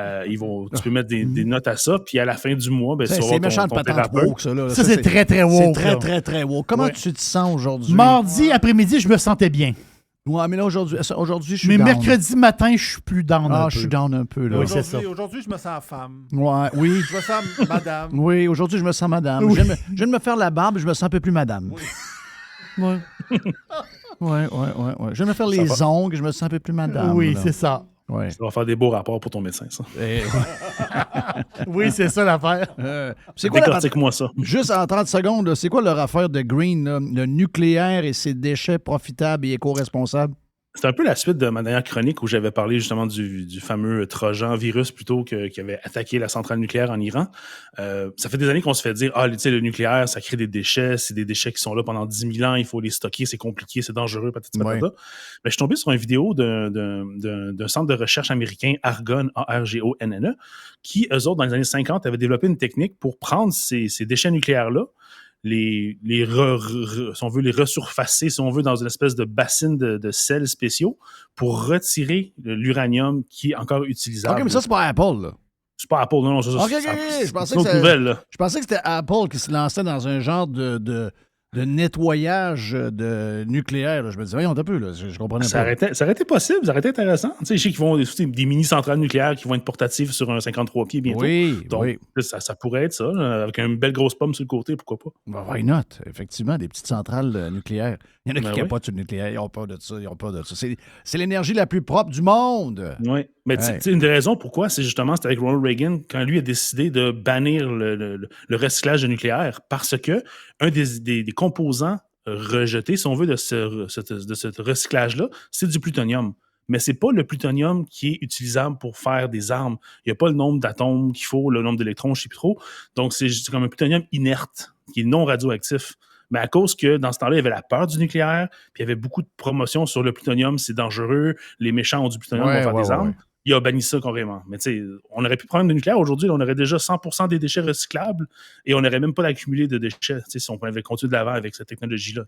tu peux mettre des notes à ça. Puis, à la fin du mois, tu vas c'est méchant de patente woke, ça. Là. Ça, c'est très, très woke. C'est très, très, très woke. Comment tu te sens aujourd'hui? Mardi après-midi, je me sentais bien. Ouais, mais là, aujourd'hui, je suis mais down. mercredi matin, je suis plus down un peu. Je suis down un peu, là. Oui, c'est ça. Aujourd'hui, je me sens femme. Ouais, oui. Je me sens madame. Oui, aujourd'hui, je me sens madame. Oui. Je viens de me faire la barbe, je me sens un peu plus madame. Oui. Ouais. Je viens de me faire les ongles, je me sens un peu plus madame. Oui, là. c'est ça. Ouais. Ça va faire des beaux rapports pour ton médecin, ça. Oui, c'est ça l'affaire. C'est quoi Décortique-moi ça. Juste en 30 secondes, là, c'est quoi leur affaire de Green, là? Le nucléaire et ses déchets profitables et éco-responsables? C'est un peu la suite de ma dernière chronique où j'avais parlé justement du fameux Trojan virus plutôt qui avait attaqué la centrale nucléaire en Iran. Ça fait des années qu'on se fait dire le nucléaire, ça crée des déchets, c'est des déchets qui sont là pendant 10 000 ans, il faut les stocker, c'est compliqué, c'est dangereux, patati patata. Mais je suis tombé sur une vidéo d'un centre de recherche américain, Argonne, ARGONNE, qui, eux autres, dans les années 50, avaient développé une technique pour prendre ces déchets nucléaires-là, si on veut les resurfacer, si on veut, dans une espèce de bassine de sels spéciaux pour retirer l'uranium qui est encore utilisable. OK, mais ça, c'est pas Apple, là. C'est pas Apple, non, ça, OK, je pensais que c'était Apple qui se lançait dans un genre de nettoyage de nucléaire. Là. Je me disais, voyons un peu, là, je comprenais pas. Ça aurait été possible, ça aurait été intéressant. Tu sais, je sais qu'ils vont des mini-centrales nucléaires qui vont être portatives sur un 53 pieds bientôt. Oui, donc, ça pourrait être ça, avec une belle grosse pomme sur le côté, pourquoi pas? Why not? Effectivement, des petites centrales nucléaires. Il y en a qui capotent sur le nucléaire, ils n'ont pas de ça, C'est l'énergie la plus propre du monde. Oui, mais tu sais, une des raisons pourquoi, c'était avec Ronald Reagan, quand lui a décidé de bannir le recyclage de nucléaire, parce que un des composants rejetés, si on veut, de ce recyclage-là, c'est du plutonium. Mais c'est pas le plutonium qui est utilisable pour faire des armes. Il n'y a pas le nombre d'atomes qu'il faut, le nombre d'électrons, je ne sais plus trop. Donc, c'est comme un plutonium inerte, qui est non radioactif. Mais à cause que, dans ce temps-là, il y avait la peur du nucléaire, puis il y avait beaucoup de promotions sur le plutonium, c'est dangereux, les méchants ont du plutonium pour faire des armes. Il a banni ça carrément. Mais tu sais, on aurait pu prendre le nucléaire aujourd'hui, on aurait déjà 100% des déchets recyclables et on n'aurait même pas d'accumulé de déchets si on avait continué de l'avant avec cette technologie-là.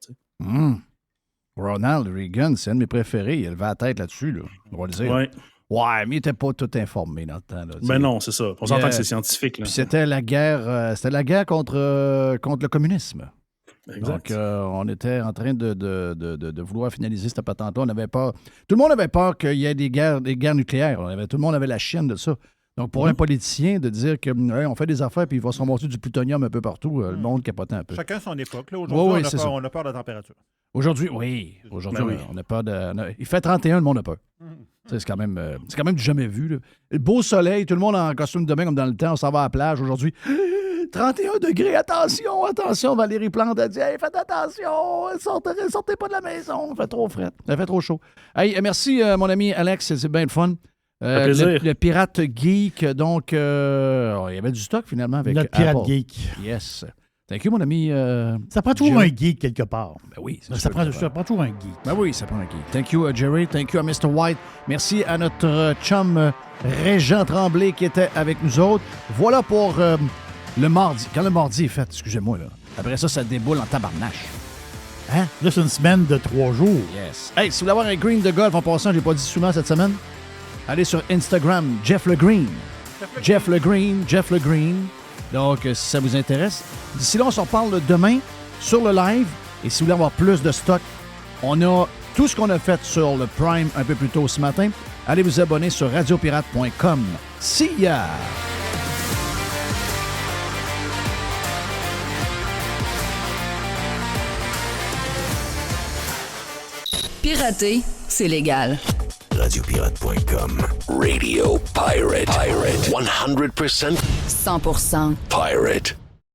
Ronald Reagan, c'est un de mes préférés. Il a levé la tête là-dessus, là, on va le dire. Ouais. Ouais, mais il n'était pas tout informé dans le temps. Là, ben non, c'est ça. On s'entend que c'est scientifique. Là. Puis c'était la guerre contre le communisme. Exact. Donc, on était en train de vouloir finaliser cette patente-là. On avait peur. Tout le monde avait peur qu'il y ait des guerres nucléaires. Tout le monde avait la chienne de ça. Donc, pour un politicien, de dire qu'on fait des affaires puis il va se remonter du plutonium un peu partout, le monde capotait un peu. Chacun son époque. Là. Aujourd'hui, on a peur de la température. Aujourd'hui, oui. On a peur de... Il fait 31, le monde a peur. C'est quand même du jamais vu. Là. Le beau soleil, tout le monde en costume de bain comme dans le temps, on s'en va à la plage. Aujourd'hui, 31 degrés, attention, Valérie Plante a dit « Hey, faites attention, sortez pas de la maison, il fait trop frais, il fait trop chaud. » Hey, merci, mon ami Alex, c'est bien le fun. Le pirate geek, donc, il y avait du stock finalement avec notre pirate Apple. Geek. Yes. Thank you, mon ami. Ça prend toujours un geek quelque part. Ben oui. Ça prend toujours un geek. Ben oui, ça prend un geek. Thank you, Jerry. Thank you à Mr. White. Merci à notre chum Régent Tremblay qui était avec nous autres. Voilà pour le mardi. Quand le mardi est fait, excusez-moi, là. Après ça déboule en tabarnache. Hein? Là, c'est une semaine de 3 jours. Yes. Hey, si vous voulez avoir un green de golf en passant, je l'ai pas dit souvent cette semaine, allez sur Instagram, Jeff Le Green. Jeff Le Green. Donc, si ça vous intéresse. D'ici là, on se reparle demain sur le live. Et si vous voulez avoir plus de stock, on a tout ce qu'on a fait sur le Prime un peu plus tôt ce matin. Allez vous abonner sur radiopirate.com. See ya! Pirater, c'est légal. Radiopirate.com. Radio Pirate. 100% 100% pirate.